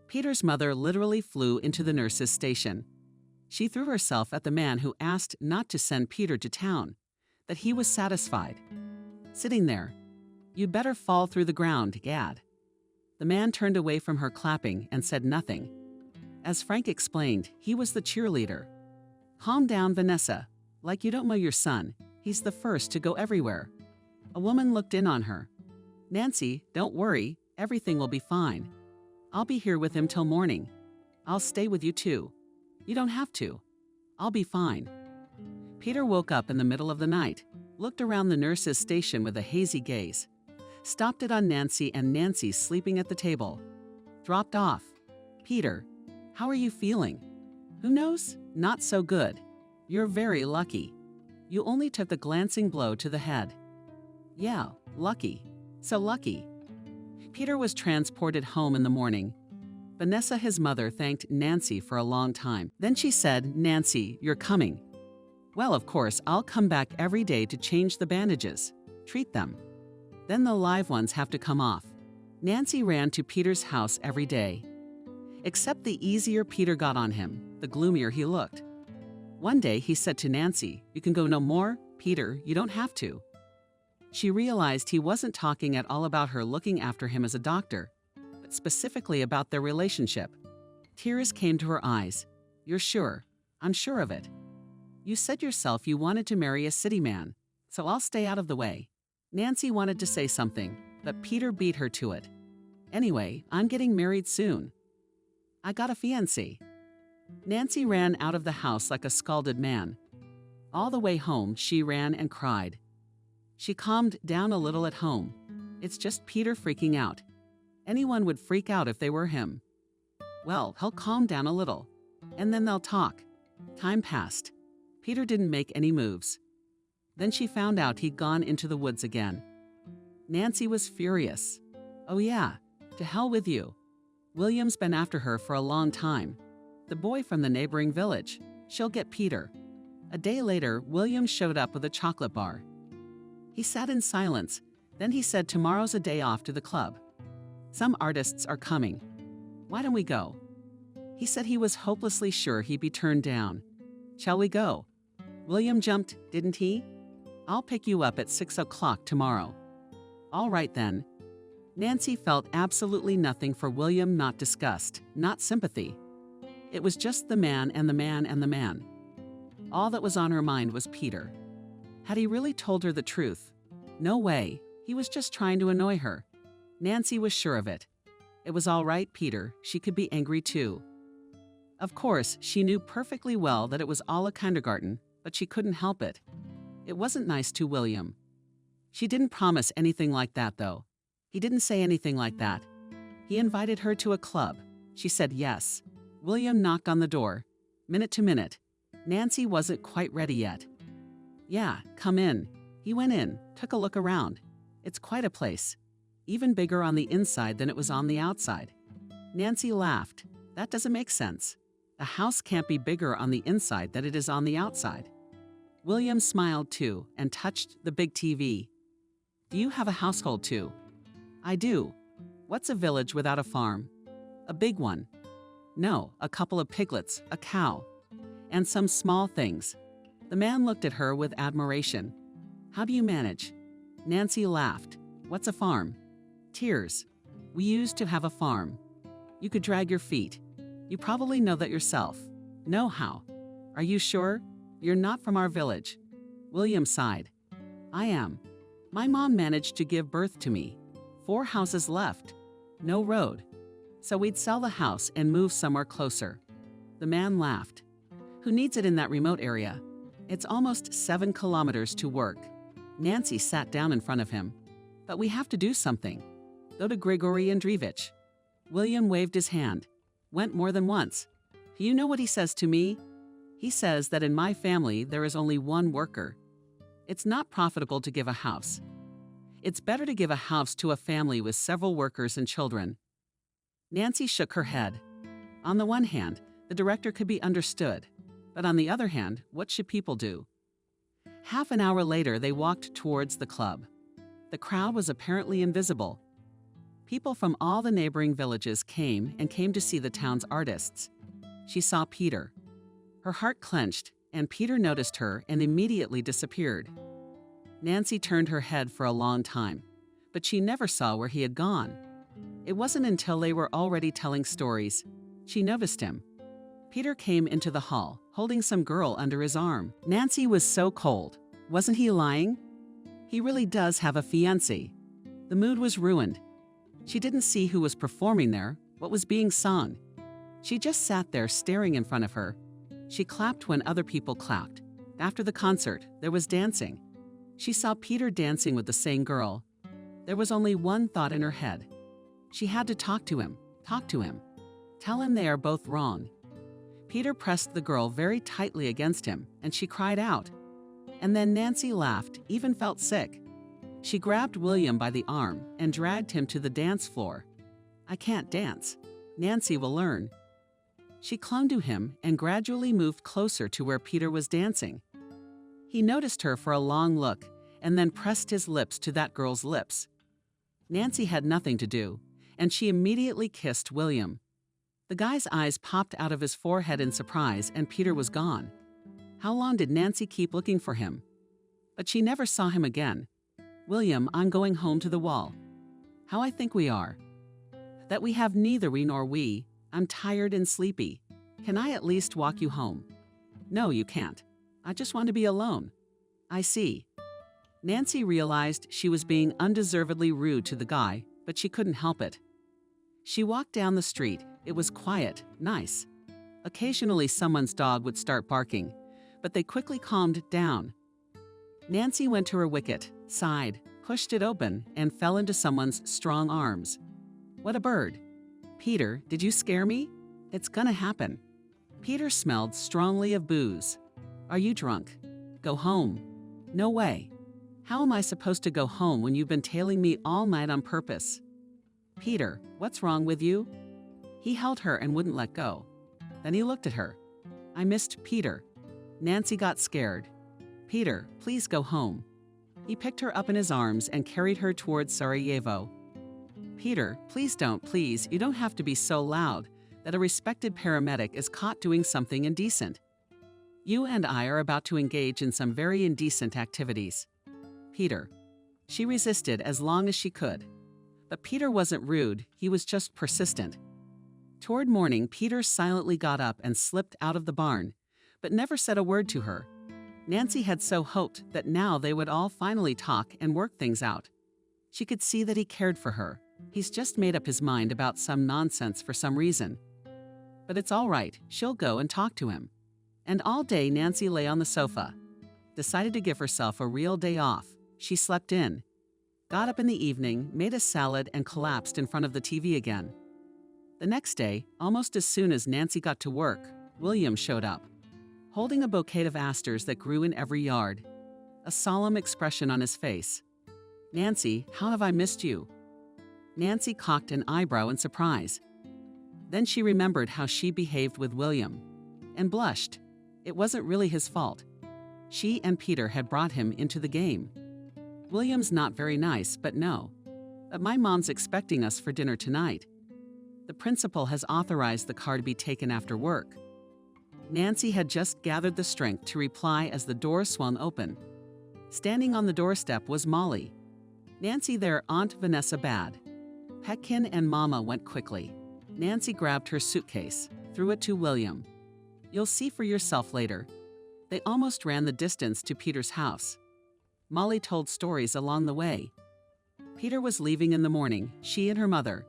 S2: Peter's mother literally flew into the nurse's station. She threw herself at the man who asked not to send Peter to town, that he was satisfied. Sitting there, "You'd better fall through the ground, Gad." The man turned away from her clapping and said nothing. As Frank explained, he was the cheerleader. "Calm down, Vanessa. Like you don't know your son. He's the first to go everywhere." A woman looked in on her. "Nancy, don't worry. Everything will be fine. I'll be here with him till morning. I'll stay with you too. You don't have to. I'll be fine." Peter woke up in the middle of the night, looked around the nurse's station with a hazy gaze, stopped it on Nancy and Nancy sleeping at the table. Dropped off. "Peter, how are you feeling?" "Who knows? Not so good. You're very lucky. You only took the glancing blow to the head." "Yeah, lucky. So lucky." Peter was transported home in the morning. Vanessa, his mother, thanked Nancy for a long time. Then she said, "Nancy, you're coming." "Well, of course, I'll come back every day to change the bandages. Treat them. Then the live ones have to come off." Nancy ran to Peter's house every day. Except the easier Peter got on him, the gloomier he looked. One day he said to Nancy, "You can go no more? Peter, you don't have to." She realized he wasn't talking at all about her looking after him as a doctor, but specifically about their relationship. Tears came to her eyes. "You're sure?" "I'm sure of it. You said yourself you wanted to marry a city man, so I'll stay out of the way." Nancy wanted to say something, but Peter beat her to it. "Anyway, I'm getting married soon. I got a fiancé." Nancy ran out of the house like a scalded man. All the way home, she ran and cried. She calmed down a little at home. It's just Peter freaking out. Anyone would freak out if they were him. Well, he'll calm down a little, and then they'll talk. Time passed. Peter didn't make any moves. Then she found out he'd gone into the woods again. Nancy was furious. "Oh yeah, to hell with you. William's been after her for a long time. The boy from the neighboring village. She'll get Peter." A day later, William showed up with a chocolate bar. He sat in silence. Then he said tomorrow's a day off to the club. "Some artists are coming. Why don't we go?" He said he was hopelessly sure he'd be turned down. "Shall we go?" William jumped, didn't he? "I'll pick you up at 6 o'clock tomorrow." "All right then." Nancy felt absolutely nothing for William, not disgust, not sympathy. It was just the man and the man and the man. All that was on her mind was Peter. Had he really told her the truth? No way. He was just trying to annoy her. Nancy was sure of it. It was all right, Peter. She could be angry too. Of course, she knew perfectly well that it was all a kindergarten, but she couldn't help it. It wasn't nice to William. She didn't promise anything like that, though. He didn't say anything like that. He invited her to a club. She said yes. William knocked on the door. Minute to minute. Nancy wasn't quite ready yet. Yeah, come in. He went in, took a look around. It's quite a place. Even bigger on the inside than it was on the outside. Nancy laughed. That doesn't make sense. A house can't be bigger on the inside than it is on the outside. William smiled too and touched the big TV. Do you have a household too? I do. What's a village without a farm? A big one. No, a couple of piglets, a cow, and some small things. The man looked at her with admiration. How do you manage? Nancy laughed. What's a farm? Tears. We used to have a farm. You could drag your feet. You probably know that yourself. Know how. Are you sure? You're not from our village. William sighed. I am. My mom managed to give birth to me. 4 houses left. No road. So we'd sell the house and move somewhere closer. The man laughed. Who needs it in that remote area? It's almost 7 kilometers to work. Nancy sat down in front of him. But we have to do something. Go to Grigory Andreevich. William waved his hand. Went more than once. You know what he says to me? He says that in my family there is only one worker. It's not profitable to give a house. It's better to give a house to a family with several workers and children. Nancy shook her head. On the one hand, the director could be understood. But on the other hand, what should people do? Half an hour later, they walked towards the club. The crowd was apparently invisible. People from all the neighboring villages came to see the town's artists. She saw Peter. Her heart clenched, and Peter noticed her and immediately disappeared. Nancy turned her head for a long time, but she never saw where he had gone. It wasn't until they were already telling stories she noticed him. Peter came into the hall, holding some girl under his arm. Nancy was so cold. Wasn't he lying? He really does have a fiancé. The mood was ruined. She didn't see who was performing there, what was being sung. She just sat there staring in front of her. She clapped when other people clapped. After the concert, there was dancing. She saw Peter dancing with the same girl. There was only one thought in her head. She had to talk to him. Tell him they are both wrong. Peter pressed the girl very tightly against him, and she cried out. And then Nancy laughed, even felt sick. She grabbed William by the arm and dragged him to the dance floor. I can't dance. Nancy will learn. She clung to him and gradually moved closer to where Peter was dancing. He noticed her for a long look and then pressed his lips to that girl's lips. Nancy had nothing to do, and she immediately kissed William. The guy's eyes popped out of his forehead in surprise, and Peter was gone. How long did Nancy keep looking for him? But she never saw him again. William, I'm going home to the wall. How I think we are. That we have neither we nor we. I'm tired and sleepy. Can I at least walk you home? No, you can't. I just want to be alone. I see. Nancy realized she was being undeservedly rude to the guy, but she couldn't help it. She walked down the street. It was quiet, nice. Occasionally someone's dog would start barking, but they quickly calmed down. Nancy went to her wicket, sighed, pushed it open, and fell into someone's strong arms. What a bird. Peter, did you scare me? It's gonna happen. Peter smelled strongly of booze. Are you drunk? Go home. No way. How am I supposed to go home when you've been tailing me all night on purpose? Peter, what's wrong with you? He held her and wouldn't let go. Then he looked at her. I missed Peter. Nancy got scared. Peter, please go home. He picked her up in his arms and carried her towards Sarajevo. Peter, please don't, please, you don't have to be so loud that a respected paramedic is caught doing something indecent. You and I are about to engage in some very indecent activities. Peter. She resisted as long as she could. But Peter wasn't rude, he was just persistent. Toward morning, Peter silently got up and slipped out of the barn, but never said a word to her. Nancy had so hoped that now they would all finally talk and work things out. She could see that he cared for her. He's just made up his mind about some nonsense for some reason. but it's all right, she'll go and talk to him. And all day Nancy lay on the sofa. Decided to give herself a real day off. She slept in. Got up in the evening, made a salad, and collapsed in front of the TV again. The next day, almost as soon as Nancy got to work, William showed up, holding a bouquet of asters that grew in every yard, a solemn expression on his face. "Nancy, how have I missed you?" Nancy cocked an eyebrow in surprise. Then she remembered how she behaved with William, and blushed. It wasn't really his fault. She and Peter had brought him into the game. "William's not very nice, but no. But my mom's expecting us for dinner tonight. The principal has authorized the car to be taken after work." Nancy had just gathered the strength to reply as the door swung open. Standing on the doorstep was Molly. "Nancy, their Aunt Vanessa bad." Petkin and Mama went quickly. Nancy grabbed her suitcase, threw it to William. "You'll see for yourself later." They almost ran the distance to Peter's house. Molly told stories along the way. Peter was leaving in the morning, she and her mother.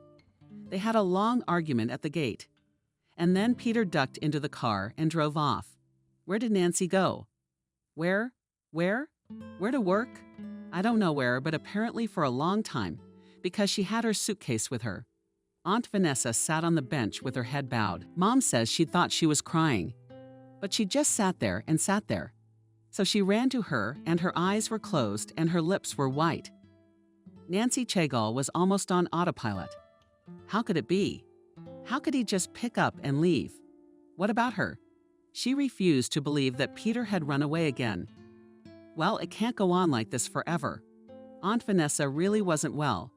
S2: They had a long argument at the gate. And then Peter ducked into the car and drove off. Where did Nancy go? Where? Where to work? I don't know where, but apparently for a long time, because she had her suitcase with her. Aunt Vanessa sat on the bench with her head bowed. Mom says she thought she was crying, but she just sat there and sat there. So she ran to her, and her eyes were closed and her lips were white. Nancy Chegal was almost on autopilot. How could it be? How could he just pick up and leave? What about her? She refused to believe that Peter had run away again. Well, it can't go on like this forever. Aunt Vanessa really wasn't well.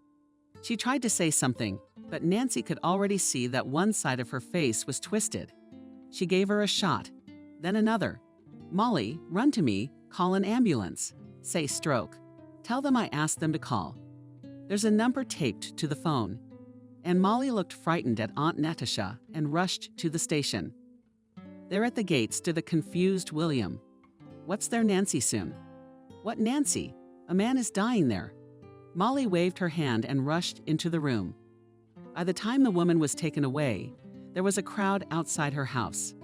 S2: She tried to say something, but Nancy could already see that one side of her face was twisted. She gave her a shot, then another. "Molly, run to me, call an ambulance. Say stroke. Tell them I asked them to call. There's a number taped to the phone." And Molly looked frightened at Aunt Natasha and rushed to the station. There at the gate stood a confused William. "What's there, Nancy soon?" "What Nancy? A man is dying there." Molly waved her hand and rushed into the room. By the time the woman was taken away, there was a crowd outside her house.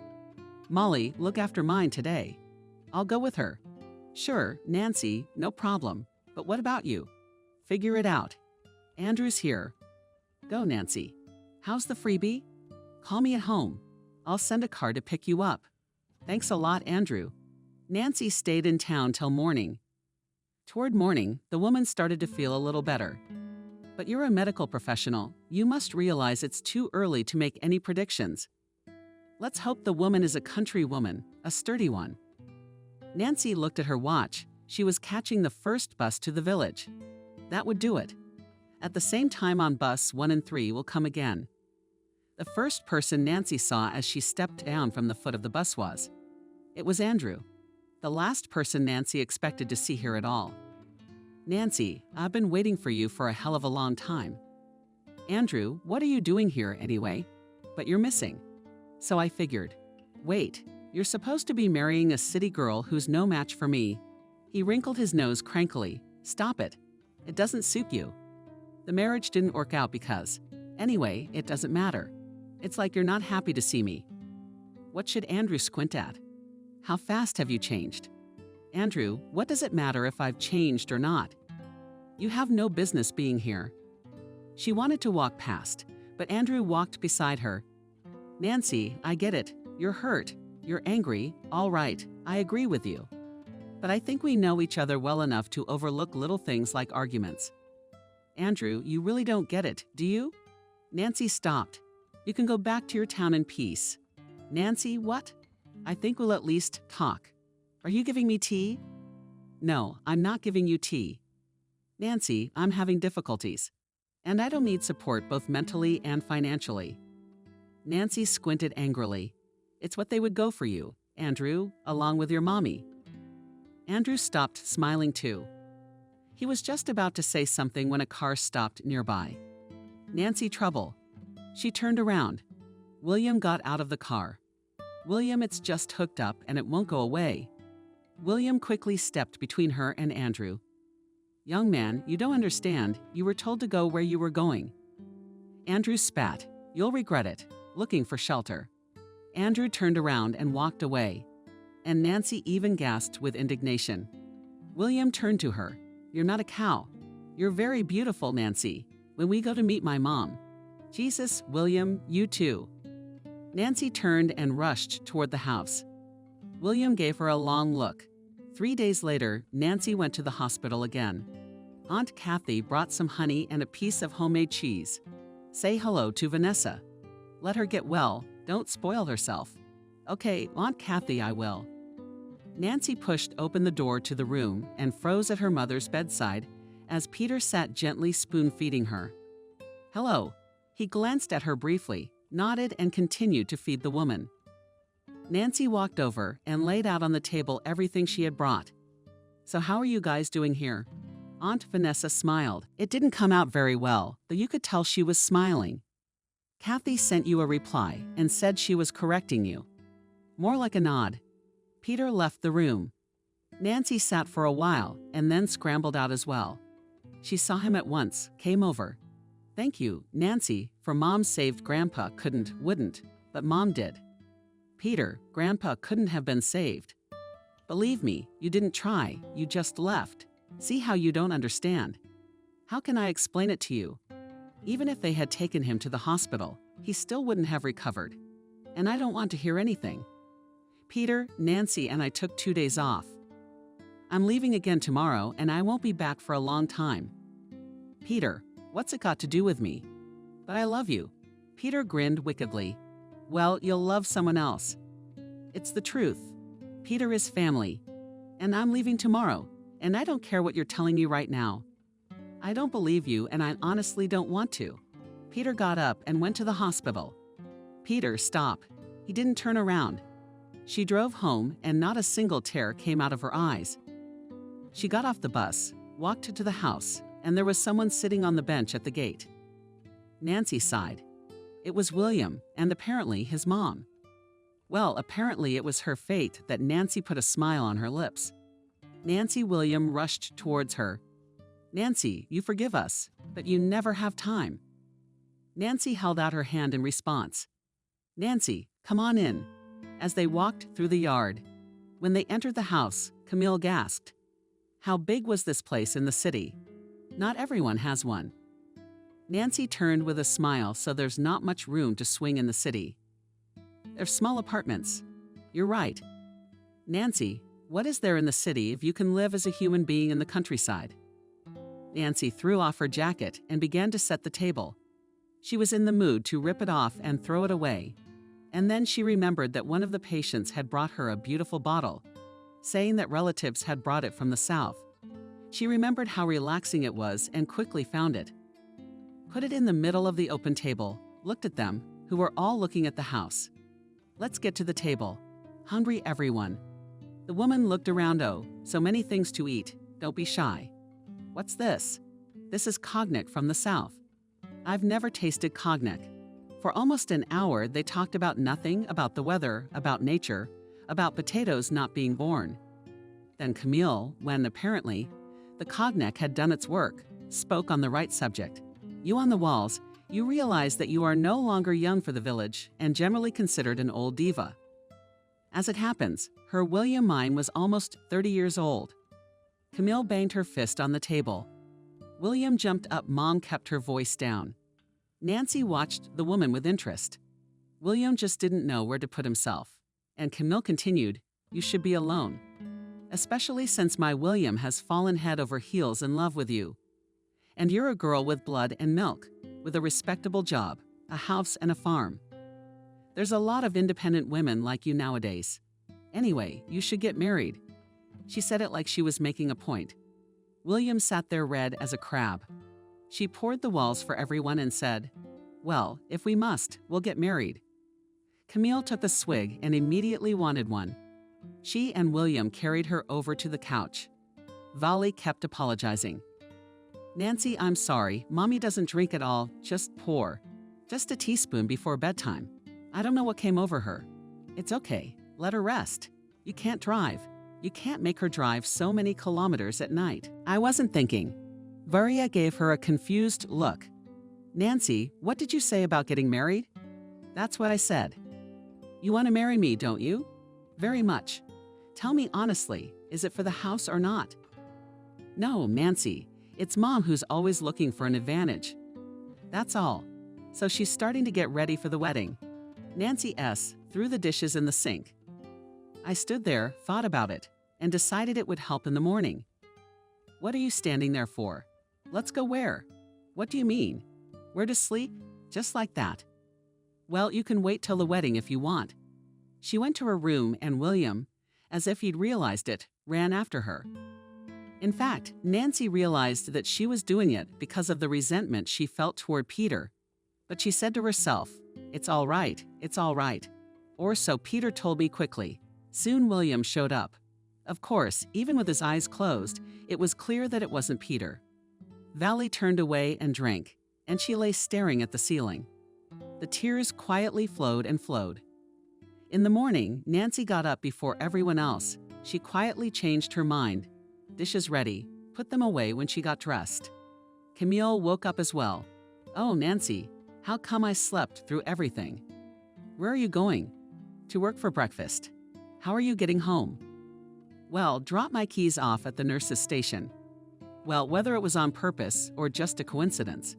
S2: "Molly, look after mine today." "I'll go with her." "Sure, Nancy, no problem. But what about you?" "Figure it out. Andrew's here." "Go, Nancy." "How's the freebie?" "Call me at home. I'll send a car to pick you up." "Thanks a lot, Andrew." Nancy stayed in town till morning. Toward morning, the woman started to feel a little better. "But you're a medical professional. You must realize it's too early to make any predictions. Let's hope the woman is a country woman, a sturdy one." Nancy looked at her watch. She was catching the first bus to the village. That would do it. At the same time on bus 1 and 3 will come again. The first person Nancy saw as she stepped down from the foot of the bus was. It was Andrew. The last person Nancy expected to see here at all. "Nancy, I've been waiting for you for a hell of a long time." "Andrew, what are you doing here anyway? But you're missing." "So I figured. Wait, you're supposed to be marrying a city girl who's no match for me." He wrinkled his nose crankily. "Stop it. It doesn't suit you." "The marriage didn't work out because. Anyway, it doesn't matter. It's like you're not happy to see me." What should Andrew squint at? "How fast have you changed?" "Andrew, what does it matter if I've changed or not? You have no business being here." She wanted to walk past, but Andrew walked beside her. "Nancy, I get it. You're hurt. You're angry. All right, I agree with you. But I think we know each other well enough to overlook little things like arguments." "Andrew, you really don't get it, do you?" Nancy stopped. "You can go back to your town in peace." "Nancy, what?" "I think we'll at least talk. Are you giving me tea?" "No, I'm not giving you tea." "Nancy, I'm having difficulties. And I don't need support both mentally and financially." Nancy squinted angrily. "It's what they would go for you, Andrew, along with your mommy." Andrew stopped smiling too. He was just about to say something when a car stopped nearby. "Nancy, trouble." She turned around. William got out of the car. "William, it's just hooked up and it won't go away." William quickly stepped between her and Andrew. "Young man, you don't understand. You were told to go where you were going." Andrew spat. "You'll regret it," looking for shelter. Andrew turned around and walked away, and Nancy even gasped with indignation. William turned to her. You're not a cow. You're very beautiful, Nancy. When we go to meet my mom. Jesus, William, you too. Nancy turned and rushed toward the house. William gave her a long look. 3 days later, Nancy went to the hospital again. Aunt Kathy brought some honey and a piece of homemade cheese. Say hello to Vanessa. Let her get well. Don't spoil herself. Okay, Aunt Kathy, I will. Nancy pushed open the door to the room and froze at her mother's bedside as Peter sat gently spoon-feeding her. Hello. He glanced at her briefly, nodded, and continued to feed the woman. Nancy walked over and laid out on the table everything she had brought. So how are you guys doing here? Aunt Vanessa smiled. It didn't come out very well, though you could tell she was smiling. Kathy sent you a reply and said she was correcting you. More like a nod. Peter left the room. Nancy sat for a while and then scrambled out as well. She saw him at once, came over. Thank you, Nancy, for Mom saved Grandpa wouldn't, but Mom did. Peter, Grandpa couldn't have been saved. Believe me, you didn't try, you just left. See how you don't understand. How can I explain it to you? Even if they had taken him to the hospital, he still wouldn't have recovered. And I don't want to hear anything. Peter, Nancy, and I took 2 days off. I'm leaving again tomorrow, and I won't be back for a long time. Peter, what's it got to do with me? But I love you. Peter grinned wickedly. Well, you'll love someone else. It's the truth. Peter is family. And I'm leaving tomorrow, and I don't care what you're telling me right now. I don't believe you, and I honestly don't want to. Peter got up and went to the hospital. Peter, stop. He didn't turn around. She drove home, and not a single tear came out of her eyes. She got off the bus, walked to the house, and there was someone sitting on the bench at the gate. Nancy sighed. It was William, and apparently his mom. Well, apparently it was her fate that Nancy put a smile on her lips. William rushed towards her. Nancy, you forgive us, but you never have time. Nancy held out her hand in response. Nancy, come on in. As they walked through the yard. When they entered the house, Camille gasped. How big was this place in the city? Not everyone has one. Nancy turned with a smile, so there's not much room to swing in the city. They're small apartments. You're right. Nancy, what is there in the city if you can live as a human being in the countryside? Nancy threw off her jacket and began to set the table. She was in the mood to rip it off and throw it away. And then she remembered that one of the patients had brought her a beautiful bottle, saying that relatives had brought it from the south. She remembered how relaxing it was and quickly found it. Put it in the middle of the open table, looked at them, who were all looking at the house. Let's get to the table. Hungry everyone. The woman looked around. Oh, so many things to eat. Don't be shy. What's this? This is cognac from the south. I've never tasted cognac. For almost an hour, they talked about nothing, about the weather, about nature, about potatoes not being born. Then Camille, when apparently the cognac had done its work, spoke on the right subject. You on the walls, you realize that you are no longer young for the village and generally considered an old diva. As it happens, her William mine was almost 30 years old. Camille banged her fist on the table. William jumped up. Mom kept her voice down. Nancy watched the woman with interest. William just didn't know where to put himself. And Camille continued, you should be alone. Especially since my William has fallen head over heels in love with you. And you're a girl with blood and milk, with a respectable job, a house and a farm. There's a lot of independent women like you nowadays. Anyway, you should get married. She said it like she was making a point. William sat there red as a crab. She poured the walls for everyone and said, well, if we must, we'll get married. Camille took a swig and immediately wanted one. She and William carried her over to the couch. Vali kept apologizing. Nancy, I'm sorry, Mommy doesn't drink at all, just pour. Just a teaspoon before bedtime. I don't know what came over her. It's okay, let her rest. You can't drive. You can't make her drive so many kilometers at night. I wasn't thinking. Varia gave her a confused look. Nancy, what did you say about getting married? That's what I said. You want to marry me, don't you? Very much. Tell me honestly, is it for the house or not? No, Nancy, it's Mom who's always looking for an advantage. That's all. So she's starting to get ready for the wedding. Nancy S. threw the dishes in the sink. I stood there, thought about it, and decided it would help in the morning. What are you standing there for? Let's go where? What do you mean? Where to sleep? Just like that. Well, you can wait till the wedding if you want. She went to her room and William, as if he'd realized it, ran after her. In fact, Nancy realized that she was doing it because of the resentment she felt toward Peter. But she said to herself, it's all right, or so Peter told me quickly. Soon William showed up. Of course, even with his eyes closed, it was clear that it wasn't Peter. Valley turned away and drank, and she lay staring at the ceiling. The tears quietly flowed and flowed. In the morning, Nancy got up before everyone else. She quietly changed her mind. Dishes ready, put them away when she got dressed. Camille woke up as well. Oh, Nancy, how come I slept through everything? Where are you going? To work for breakfast. How are you getting home? Well, drop my keys off at the nurse's station. Well, whether it was on purpose or just a coincidence.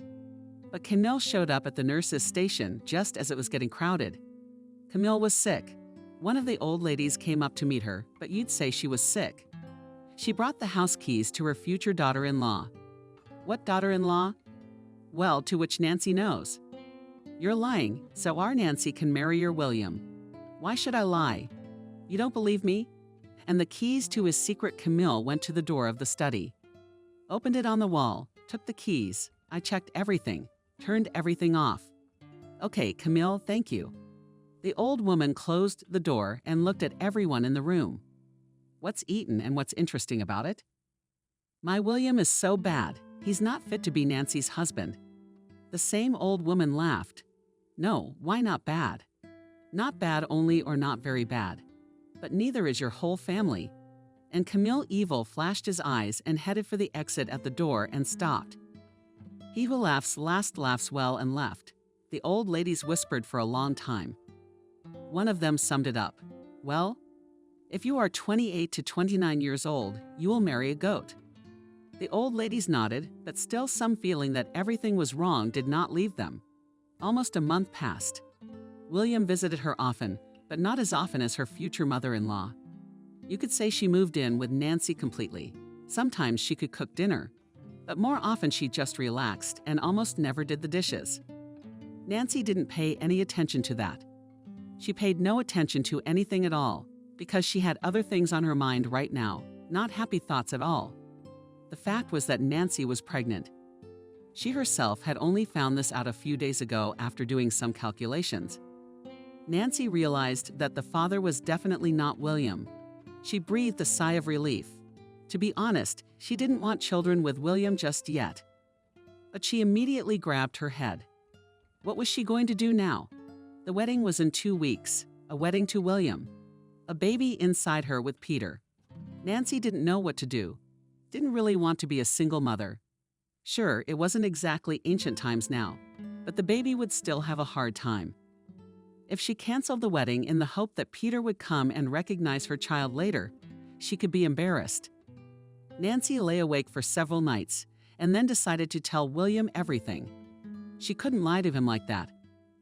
S2: But Camille showed up at the nurse's station just as it was getting crowded. Camille was sick. One of the old ladies came up to meet her, but you'd say she was sick. She brought the house keys to her future daughter-in-law. What daughter-in-law? Well, to which Nancy knows. You're lying, so our Nancy can marry your William. Why should I lie? You don't believe me? And the keys to his secret Camille went to the door of the study. Opened it on the wall, took the keys. I checked everything, turned everything off. Okay, Camille, thank you. The old woman closed the door and looked at everyone in the room. What's eaten and what's interesting about it? My William is so bad, he's not fit to be Nancy's husband. The same old woman laughed. No, why not bad? Not bad only or not very bad. But neither is your whole family. And Camille Evil flashed his eyes and headed for the exit at the door and stopped. He who laughs last laughs well and left. The old ladies whispered for a long time. One of them summed it up. Well, if you are 28 to 29 years old, you will marry a goat. The old ladies nodded, but still some feeling that everything was wrong did not leave them. Almost a month passed. William visited her often, but not as often as her future mother-in-law. You could say she moved in with Nancy completely. Sometimes she could cook dinner, but more often she just relaxed and almost never did the dishes. Nancy didn't pay any attention to that. She paid no attention to anything at all, because she had other things on her mind right now, not happy thoughts at all. The fact was that Nancy was pregnant. She herself had only found this out a few days ago after doing some calculations. Nancy realized that the father was definitely not William. She breathed a sigh of relief. To be honest, she didn't want children with William just yet. But she immediately grabbed her head. What was she going to do now? The wedding was in 2 weeks, a wedding to William. A baby inside her with Peter. Nancy didn't know what to do. Didn't really want to be a single mother. Sure, it wasn't exactly ancient times now, but the baby would still have a hard time. If she canceled the wedding in the hope that Peter would come and recognize her child later, she could be embarrassed. Nancy lay awake for several nights and then decided to tell William everything. She couldn't lie to him like that.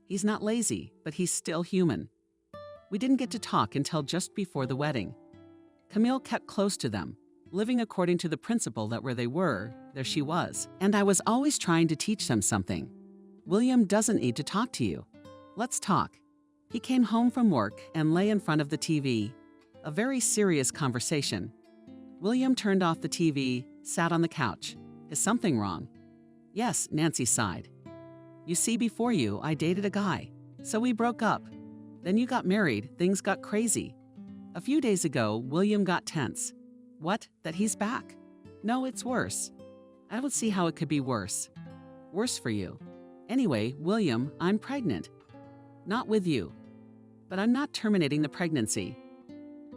S2: He's not lazy, but he's still human. We didn't get to talk until just before the wedding. Camille kept close to them, living according to the principle that where they were, there she was. And I was always trying to teach them something. William doesn't need to talk to you. Let's talk. He came home from work and lay in front of the TV. A very serious conversation. William turned off the TV, sat on the couch. Is something wrong? Yes, Nancy sighed. You see, before you, I dated a guy. So we broke up. Then you got married, things got crazy. A few days ago, William got tense. What? That he's back? No, it's worse. I don't see how it could be worse. Worse for you. Anyway, William, I'm pregnant. Not with you. But I'm not terminating the pregnancy.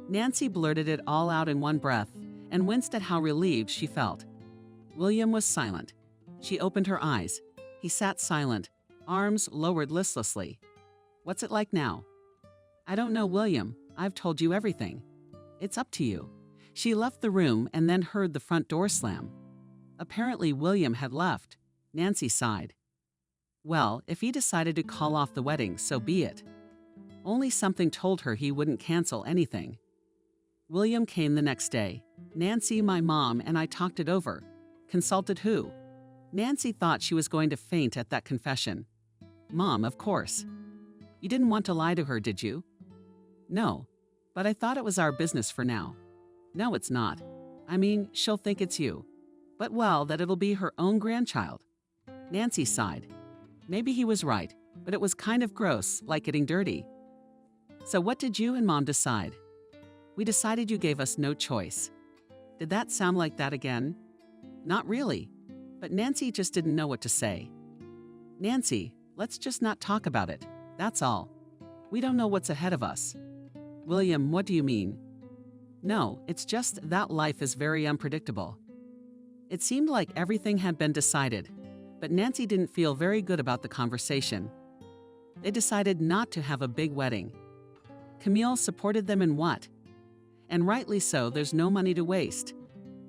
S2: Nancy blurted it all out in one breath and winced at how relieved she felt. William was silent. She opened her eyes. He sat silent, arms lowered listlessly. What's it like now? I don't know, William. I've told you everything. It's up to you. She left the room and then heard the front door slam. Apparently, William had left. Nancy sighed. Well, if he decided to call off the wedding, so be it. Only something told her he wouldn't cancel anything. William came the next day. Nancy, my mom, and I talked it over. Consulted who? Nancy thought she was going to faint at that confession. Mom, of course. You didn't want to lie to her, did you? No, but I thought it was our business for now. No, it's not. I mean, she'll think it's you. But well, that it'll be her own grandchild. Nancy sighed. Maybe he was right, but it was kind of gross, like getting dirty. So what did you and Mom decide? We decided you gave us no choice. Did that sound like that again? Not really, but Nancy just didn't know what to say. Nancy, let's just not talk about it, that's all. We don't know what's ahead of us. William, what do you mean? No, it's just that life is very unpredictable. It seemed like everything had been decided, but Nancy didn't feel very good about the conversation. They decided not to have a big wedding. Camille supported them in what? And rightly so, there's no money to waste.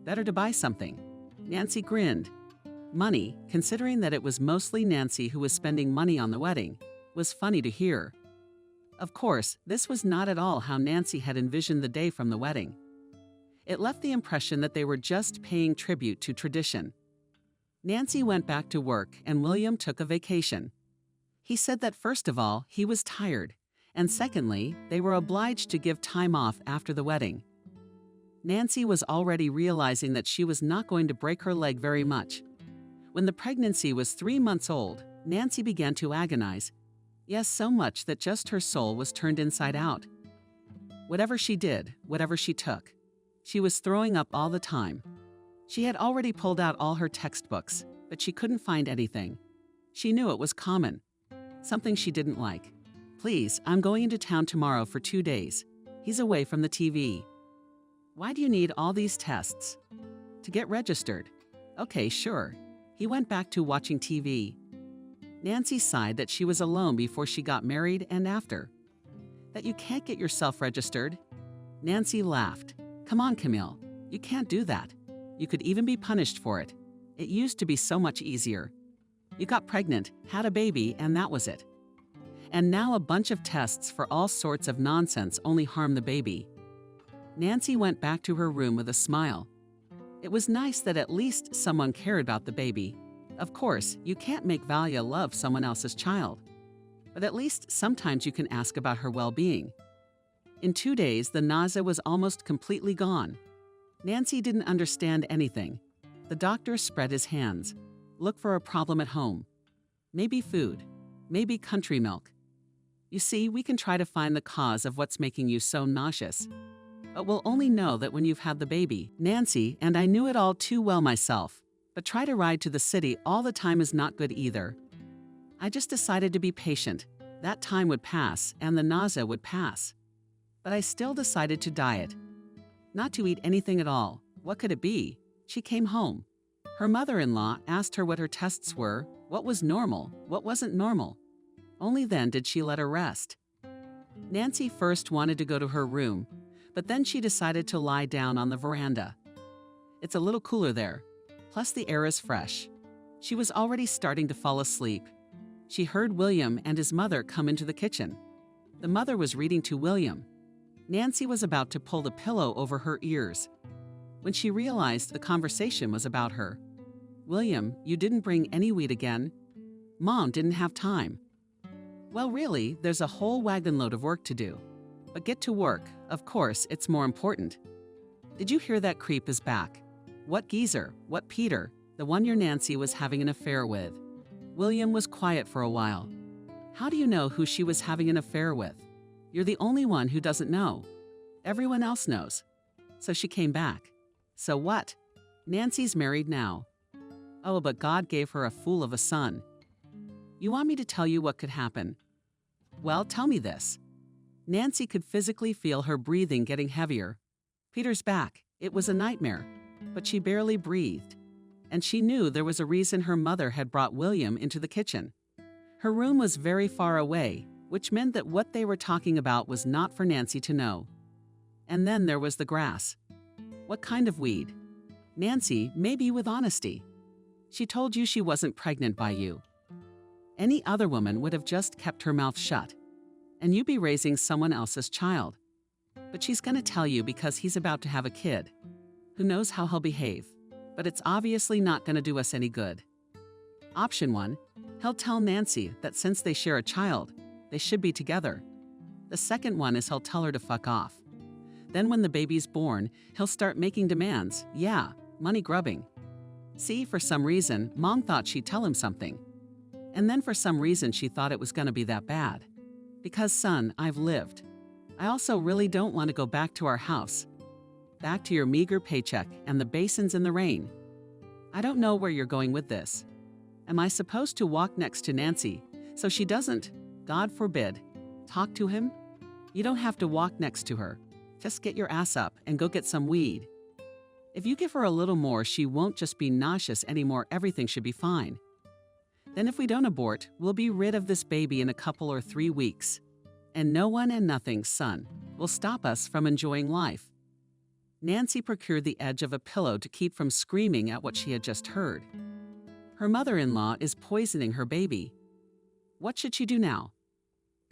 S2: Better to buy something. Nancy grinned. Money, considering that it was mostly Nancy who was spending money on the wedding, was funny to hear. Of course, this was not at all how Nancy had envisioned the day from the wedding. It left the impression that they were just paying tribute to tradition. Nancy went back to work and William took a vacation. He said that first of all, he was tired, and secondly, they were obliged to give time off after the wedding. Nancy was already realizing that she was not going to break her leg very much. When the pregnancy was 3 months old, Nancy began to agonize. Yes, so much that just her soul was turned inside out. Whatever she did, whatever she took, she was throwing up all the time. She had already pulled out all her textbooks, but she couldn't find anything. She knew it was common. Something she didn't like. Please, I'm going into town tomorrow for 2 days. He's away from the TV. Why do you need all these tests? To get registered. Okay, sure. He went back to watching TV. Nancy sighed that she was alone before she got married and after. That you can't get yourself registered. Nancy laughed. Come on, Camille. You can't do that. You could even be punished for it. It used to be so much easier. You got pregnant, had a baby, and that was it. And now a bunch of tests for all sorts of nonsense only harm the baby. Nancy went back to her room with a smile. It was nice that at least someone cared about the baby. Of course, you can't make Valia love someone else's child. But at least sometimes you can ask about her well-being. In 2 days, the nausea was almost completely gone. Nancy didn't understand anything. The doctor spread his hands. Look for a problem at home. Maybe food. Maybe country milk. You see, we can try to find the cause of what's making you so nauseous. But we'll only know that when you've had the baby. Nancy, and I knew it all too well myself, but try to ride to the city all the time is not good either. I just decided to be patient. That time would pass, and the nausea would pass. But I still decided to diet. Not to eat anything at all. What could it be? She came home. Her mother-in-law asked her what her tests were, what was normal, what wasn't normal. Only then did she let her rest. Nancy first wanted to go to her room, but then she decided to lie down on the veranda. It's a little cooler there, plus the air is fresh. She was already starting to fall asleep. She heard William and his mother come into the kitchen. The mother was reading to William. Nancy was about to pull the pillow over her ears when she realized the conversation was about her. William, you didn't bring any wheat again. Mom didn't have time. Well, really, there's a whole wagon load of work to do. But get to work. Of course, it's more important. Did you hear that creep is back? What geezer? What Peter? The one your Nancy was having an affair with. William was quiet for a while. How do you know who she was having an affair with? You're the only one who doesn't know. Everyone else knows. So she came back. So what? Nancy's married now. Oh, but God gave her a fool of a son. You want me to tell you what could happen? Well, tell me this. Nancy could physically feel her breathing getting heavier. Peter's back. It was a nightmare, but she barely breathed. And she knew there was a reason her mother had brought William into the kitchen. Her room was very far away, which meant that what they were talking about was not for Nancy to know. And then there was the grass. What kind of weed? Nancy, maybe with honesty. She told you she wasn't pregnant by you. Any other woman would have just kept her mouth shut, and you'd be raising someone else's child. But she's going to tell you because he's about to have a kid. Who knows how he'll behave, but it's obviously not going to do us any good. Option 1, he'll tell Nancy that since they share a child, they should be together. The second one is he'll tell her to fuck off. Then when the baby's born, he'll start making demands. Yeah, money grubbing. See, for some reason, Mom thought she'd tell him something. And then for some reason she thought it was going to be that bad. Because, son, I've lived. I also really don't want to go back to our house. Back to your meager paycheck and the basins in the rain. I don't know where you're going with this. Am I supposed to walk next to Nancy so she doesn't, God forbid, talk to him? You don't have to walk next to her. Just get your ass up and go get some weed. If you give her a little more, she won't just be nauseous anymore. Everything should be fine. Then if we don't abort, we'll be rid of this baby in a couple or 3 weeks. And no one and nothing, son, will stop us from enjoying life. Nancy procured the edge of a pillow to keep from screaming at what she had just heard. Her mother-in-law is poisoning her baby. What should she do now?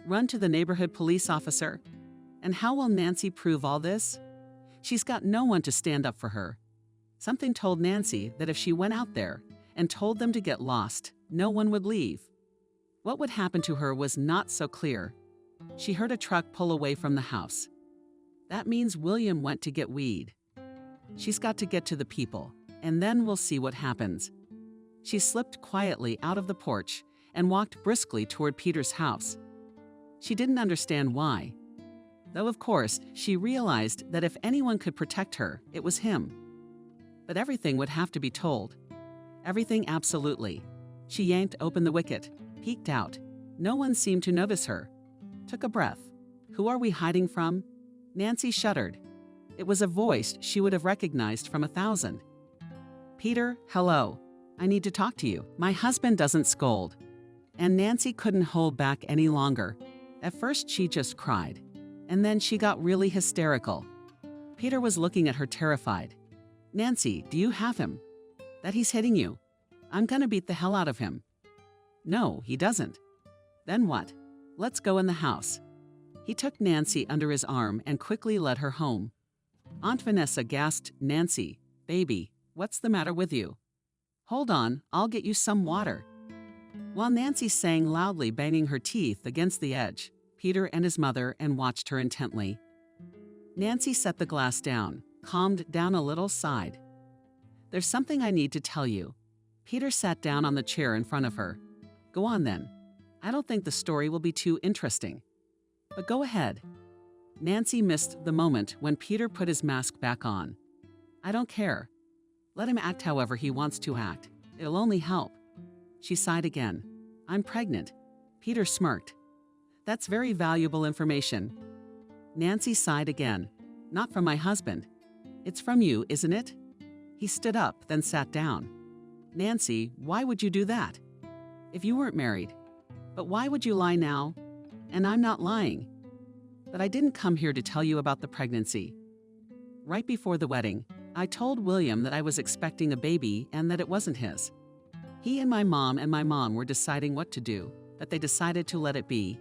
S2: Run to the neighborhood police officer? And how will Nancy prove all this? She's got no one to stand up for her. Something told Nancy that if she went out there and told them to get lost, no one would leave. What would happen to her was not so clear. She heard a truck pull away from the house. That means William went to get weed. She's got to get to the people, and then we'll see what happens. She slipped quietly out of the porch and walked briskly toward Peter's house. She didn't understand why. Though, of course, she realized that if anyone could protect her, it was him. But everything would have to be told. Everything, absolutely. She yanked open the wicket, peeked out. No one seemed to notice her. Took a breath. Who are we hiding from? Nancy shuddered. It was a voice she would have recognized from 1,000. Peter, hello. I need to talk to you. My husband doesn't scold. And Nancy couldn't hold back any longer. At first, she just cried. And then she got really hysterical. Peter was looking at her terrified. Nancy, do you have him? That he's hitting you. I'm gonna beat the hell out of him. No, he doesn't. Then what? Let's go in the house. He took Nancy under his arm and quickly led her home. Aunt Vanessa gasped, Nancy, baby, what's the matter with you? Hold on, I'll get you some water. While Nancy sang loudly, banging her teeth against the edge, Peter and his mother and watched her intently. Nancy set the glass down, calmed down a little, sighed. There's something I need to tell you. Peter sat down on the chair in front of her. Go on then. I don't think the story will be too interesting. But go ahead. Nancy missed the moment when Peter put his mask back on. I don't care. Let him act however he wants to act. It'll only help. She sighed again. I'm pregnant. Peter smirked. That's very valuable information. Nancy sighed again. Not from my husband. It's from you, isn't it? He stood up, then sat down. Nancy, why would you do that? If you weren't married. But why would you lie now? And I'm not lying. But I didn't come here to tell you about the pregnancy. Right before the wedding, I told William that I was expecting a baby and that it wasn't his. He and my mom were deciding what to do, but they decided to let it be.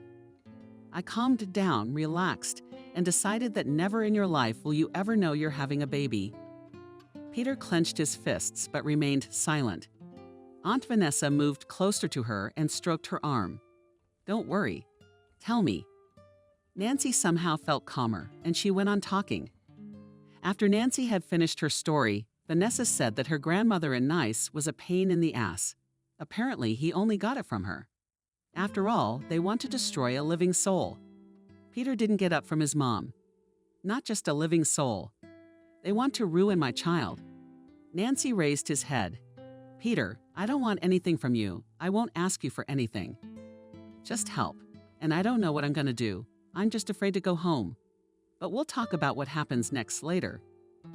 S2: I calmed down, relaxed, and decided that never in your life will you ever know you're having a baby. Peter clenched his fists but remained silent. Aunt Vanessa moved closer to her and stroked her arm. Don't worry. Tell me. Nancy somehow felt calmer, and she went on talking. After Nancy had finished her story, Vanessa said that her grandmother in Nice was a pain in the ass. Apparently, he only got it from her. After all, they want to destroy a living soul. Peter didn't get up from his mom. Not just a living soul. They want to ruin my child. Nancy raised his head. Peter, I don't want anything from you. I won't ask you for anything. Just help. And I don't know what I'm going to do. I'm just afraid to go home. But we'll talk about what happens next later.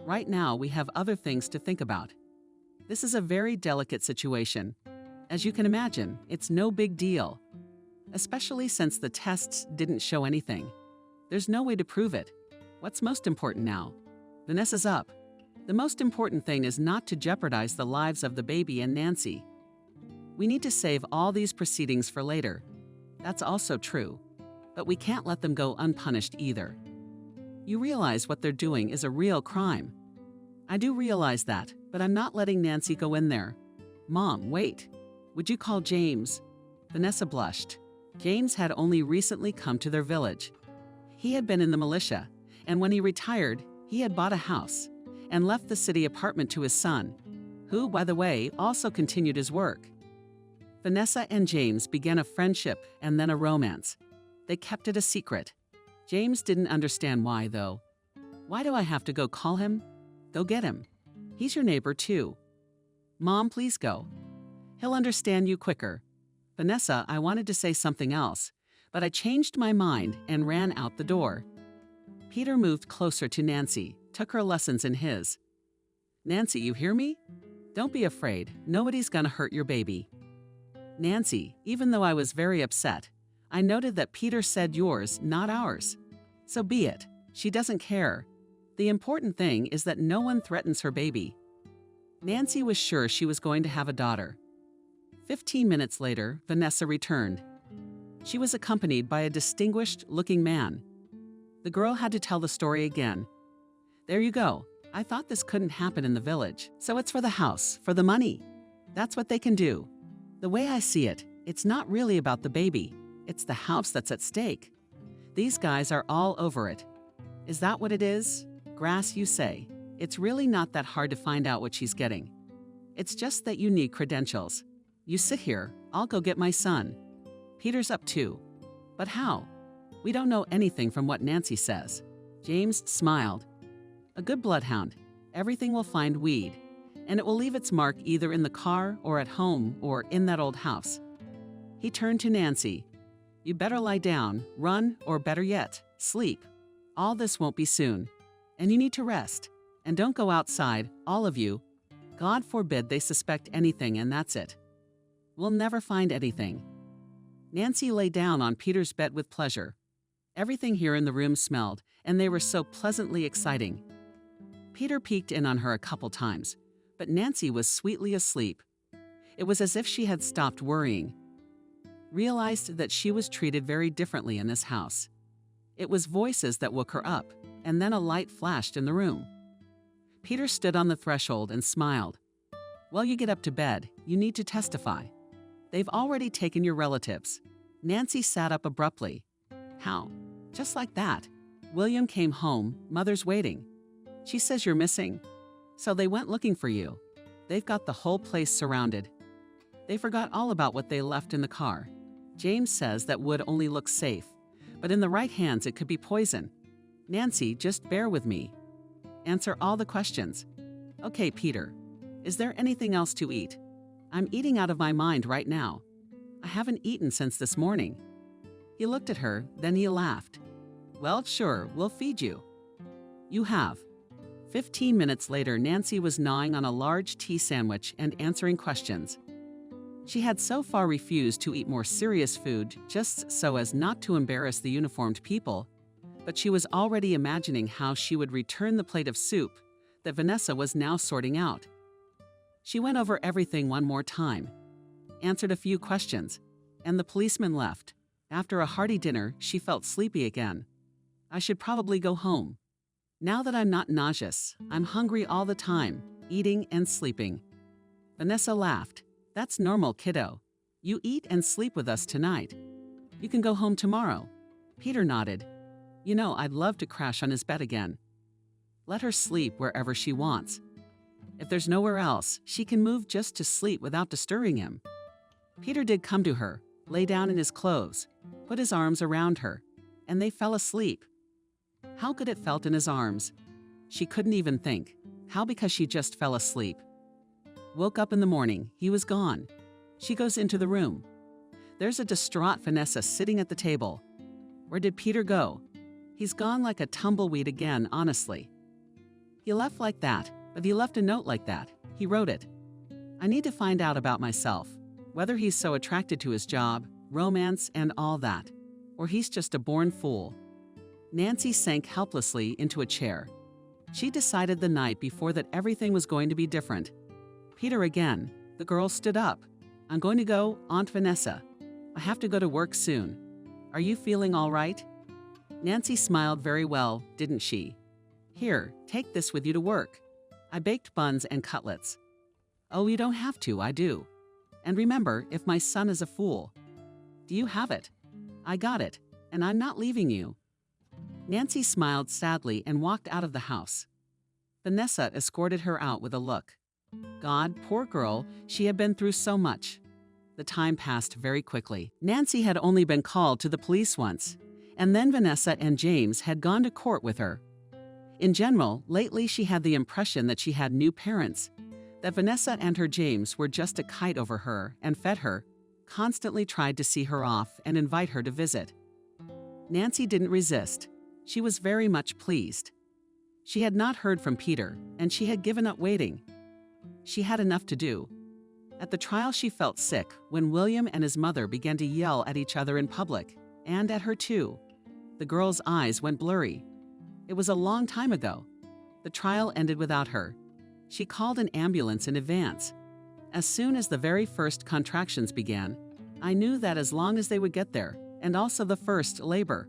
S2: Right now, we have other things to think about. This is a very delicate situation. As you can imagine, it's no big deal. especially since the tests didn't show anything. There's no way to prove it. What's most important now? Vanessa's up. The most important thing is not to jeopardize the lives of the baby and Nancy. We need to save all these proceedings for later. That's also true. But we can't let them go unpunished either. You realize what they're doing is a real crime. I do realize that, but I'm not letting Nancy go in there. Mom, wait. Would you call James? Vanessa blushed. James had only recently come to their village. He had been in the militia, and when he retired, he had bought a house and left the city apartment to his son, who, by the way, also continued his work. Vanessa and James began a friendship and then a romance. They kept it a secret. James didn't understand why, though. Why do I have to go call him? Go get him. He's your neighbor, too. Mom, please go. He'll understand you quicker. Vanessa, I wanted to say something else, but I changed my mind and ran out the door. Peter moved closer to Nancy, took her lessons in his. Nancy, you hear me? Don't be afraid. Nobody's gonna hurt your baby. Nancy, even though I was very upset, I noted that Peter said yours, not ours. So be it. She doesn't care. The important thing is that no one threatens her baby. Nancy was sure she was going to have a daughter. 15 minutes later, Vanessa returned. She was accompanied by a distinguished-looking man. The girl had to tell the story again. There you go. I thought this couldn't happen in the village, so it's for the house, for the money. That's what they can do. The way I see it, it's not really about the baby. It's the house that's at stake. These guys are all over it. Is that what it is? Grass, you say. It's really not that hard to find out what she's getting. It's just that you need credentials. You sit here, I'll go get my son. Peter's up too. But how? We don't know anything from what Nancy says. James smiled. A good bloodhound. Everything will find weed, and it will leave its mark either in the car or at home or in that old house. He turned to Nancy. You better lie down, run, or better yet, sleep. All this won't be soon. And you need to rest. And don't go outside, all of you. God forbid they suspect anything and that's it. We'll never find anything. Nancy lay down on Peter's bed with pleasure. Everything here in the room smelled, and they were so pleasantly exciting. Peter peeked in on her a couple times, but Nancy was sweetly asleep. It was as if she had stopped worrying. Realized that she was treated very differently in this house. It was voices that woke her up, and then a light flashed in the room. Peter stood on the threshold and smiled. Well, you get up to bed. You need to testify. They've already taken your relatives. Nancy sat up abruptly. How? Just like that. William came home. Mother's waiting. She says you're missing. So they went looking for you. They've got the whole place surrounded. They forgot all about what they left in the car. James says that wood only looks safe, but in the right hands it could be poison. Nancy, just bear with me. Answer all the questions. Okay, Peter. Is there anything else to eat? I'm eating out of my mind right now. I haven't eaten since this morning. He looked at her, then he laughed. Well, sure, we'll feed you. You have. 15 minutes later, Nancy was gnawing on a large tea sandwich and answering questions. She had so far refused to eat more serious food just so as not to embarrass the uniformed people, but she was already imagining how she would return the plate of soup that Vanessa was now sorting out. She went over everything one more time, answered a few questions, and the policeman left. After a hearty dinner, she felt sleepy again. I should probably go home. Now that I'm not nauseous, I'm hungry all the time, eating and sleeping. Vanessa laughed. That's normal, kiddo. You eat and sleep with us tonight. You can go home tomorrow. Peter nodded. You know, I'd love to crash on his bed again. Let her sleep wherever she wants. If there's nowhere else, she can move just to sleep without disturbing him. Peter did come to her, lay down in his clothes, put his arms around her, and they fell asleep. How good it felt in his arms. She couldn't even think. How because she just fell asleep. Woke up in the morning, he was gone. She goes into the room. There's a distraught Vanessa sitting at the table. Where did Peter go? He's gone like a tumbleweed again, honestly. He left like that, but he left a note like that. He wrote it. I need to find out about myself, whether he's so attracted to his job, romance, and all that. Or he's just a born fool. Nancy sank helplessly into a chair. She decided the night before that everything was going to be different. Peter again. The girl stood up. I'm going to go, Aunt Vanessa. I have to go to work soon. Are you feeling all right? Nancy smiled very well, didn't she? Here, take this with you to work. I baked buns and cutlets. Oh, you don't have to, I do. And remember, if my son is a fool. Do you have it? I got it, and I'm not leaving you. Nancy smiled sadly and walked out of the house. Vanessa escorted her out with a look. God, poor girl, she had been through so much. The time passed very quickly. Nancy had only been called to the police once, and then Vanessa and James had gone to court with her. In general, lately she had the impression that she had new parents, that Vanessa and her James were just a kite over her and fed her, constantly tried to see her off and invite her to visit. Nancy didn't resist. She was very much pleased. She had not heard from Peter, and she had given up waiting. She had enough to do. At the trial she felt sick when William and his mother began to yell at each other in public, and at her too. The girl's eyes went blurry. It was a long time ago. The trial ended without her. She called an ambulance in advance. As soon as the very first contractions began, I knew that as long as they would get there, and also the first labor.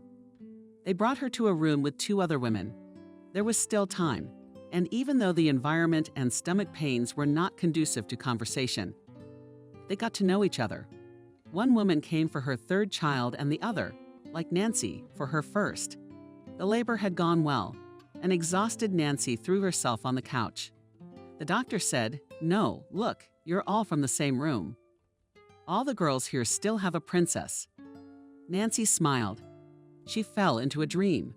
S2: They brought her to a room with 2 other women. There was still time, and even though the environment and stomach pains were not conducive to conversation, they got to know each other. One woman came for her 3rd child and the other, like Nancy, for her 1st. The labor had gone well. An exhausted Nancy threw herself on the couch. The doctor said, "No, look, you're all from the same room. All the girls here still have a princess." Nancy smiled. She fell into a dream.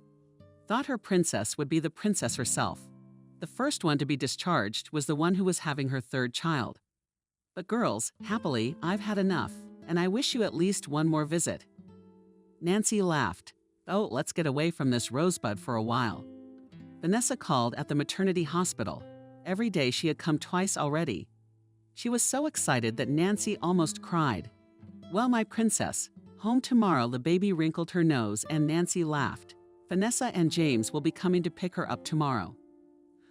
S2: Thought her princess would be the princess herself. The first one to be discharged was the one who was having her 3rd child. But girls, happily, I've had enough, and I wish you at least one more visit. Nancy laughed. Oh, let's get away from this rosebud for a while. Vanessa called at the maternity hospital. Every day she had come twice already. She was so excited that Nancy almost cried. Well, my princess, home tomorrow. The baby wrinkled her nose and Nancy laughed. Vanessa and James will be coming to pick her up tomorrow.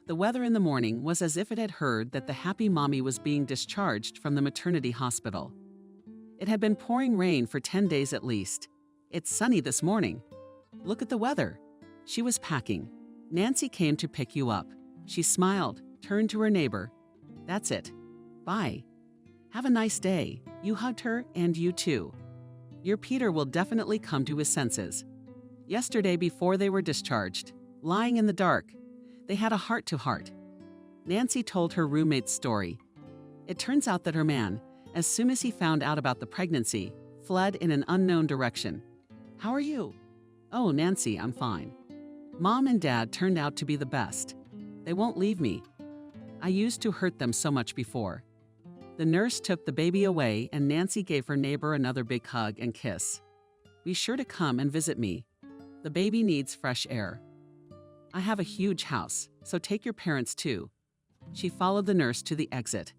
S2: The weather in the morning was as if it had heard that the happy mommy was being discharged from the maternity hospital. It had been pouring rain for 10 days at least. It's sunny this morning. Look at the weather. She was packing. Nancy came to pick you up. She smiled, turned to her neighbor. That's it. Bye. Have a nice day. You hugged her, and you too. Your Peter will definitely come to his senses. Yesterday, before they were discharged, lying in the dark, they had a heart-to-heart. Nancy told her roommate's story. It turns out that her man, as soon as he found out about the pregnancy, fled in an unknown direction. How are you? Oh, Nancy, I'm fine. Mom and Dad turned out to be the best. They won't leave me. I used to hurt them so much before. The nurse took the baby away and Nancy gave her neighbor another big hug and kiss. Be sure to come and visit me. The baby needs fresh air. I have a huge house, so take your parents too. She followed the nurse to the exit.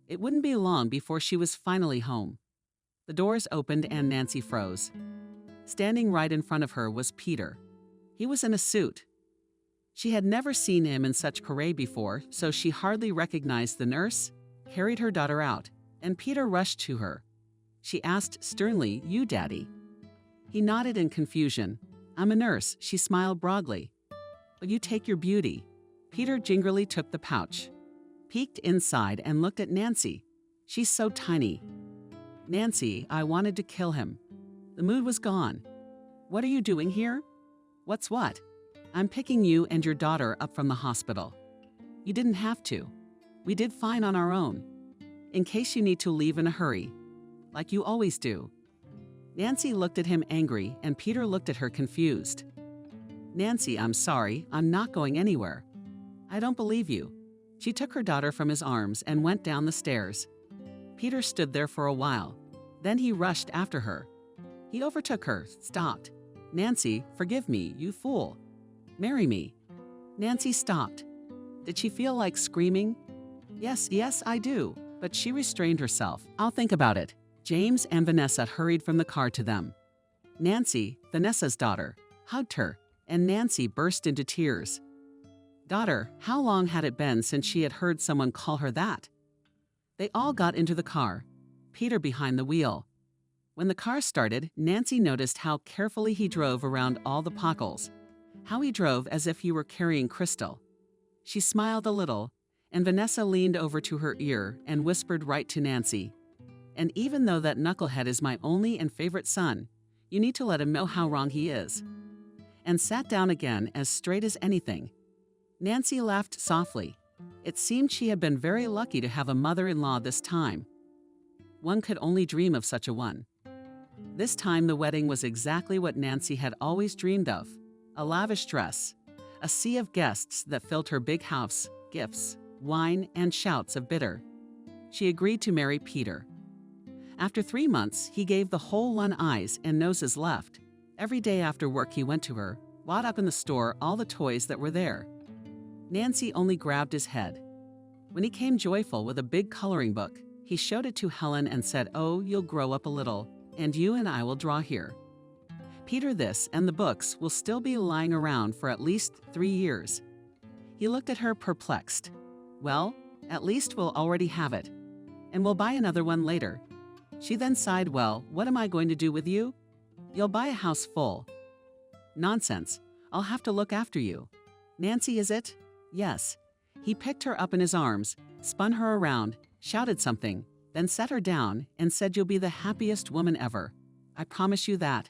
S2: It wouldn't be long before she was finally home. The doors opened and Nancy froze. Standing right in front of her was Peter. He was in a suit. She had never seen him in such parade before, so she hardly recognized the nurse, carried her daughter out, and Peter rushed to her. She asked sternly, "You, Daddy?" He nodded in confusion. "I'm a nurse," she smiled broadly. "But you take your beauty." Peter gingerly took the pouch, peeked inside and looked at Nancy. She's so tiny. Nancy, I wanted to kill him. The mood was gone. What are you doing here? What's what? I'm picking you and your daughter up from the hospital. You didn't have to. We did fine on our own. In case you need to leave in a hurry, like you always do. Nancy looked at him angry and Peter looked at her confused. Nancy, I'm sorry, I'm not going anywhere. I don't believe you. She took her daughter from his arms and went down the stairs. Peter stood there for a while. Then he rushed after her. He overtook her, stopped. Nancy, forgive me, you fool. Marry me. Nancy stopped. Did she feel like screaming? Yes, I do. But she restrained herself. I'll think about it. James and Vanessa hurried from the car to them. Nancy, Vanessa's daughter, hugged her, and Nancy burst into tears. Daughter, how long had it been since she had heard someone call her that? They all got into the car, Peter behind the wheel. When the car started, Nancy noticed how carefully he drove around all the potholes, how he drove as if he were carrying crystal. She smiled a little, and Vanessa leaned over to her ear and whispered right to Nancy, "And even though that knucklehead is my only and favorite son, you need to let him know how wrong he is," and sat down again as straight as anything. Nancy laughed softly. It seemed she had been very lucky to have a mother-in-law this time. One could only dream of such a one. This time the wedding was exactly what Nancy had always dreamed of: a lavish dress, a sea of guests that filled her big house, gifts, wine, and shouts of bitter. She agreed to marry Peter. After 3 months, he gave the whole one eyes and noses left. Every day after work he went to her, bought up in the store all the toys that were there. Nancy only grabbed his head. When he came joyful with a big coloring book, he showed it to Helen and said, "Oh, you'll grow up a little, and you and I will draw here." Peter, this and the books will still be lying around for at least 3 years. He looked at her perplexed. "Well, at least we'll already have it, and we'll buy another one later." She then sighed, "Well, what am I going to do with you? You'll buy a house full." "Nonsense. I'll have to look after you." "Nancy, is it?" "Yes." He picked her up in his arms, spun her around, shouted something, then set her down and said, "You'll be the happiest woman ever. I promise you that."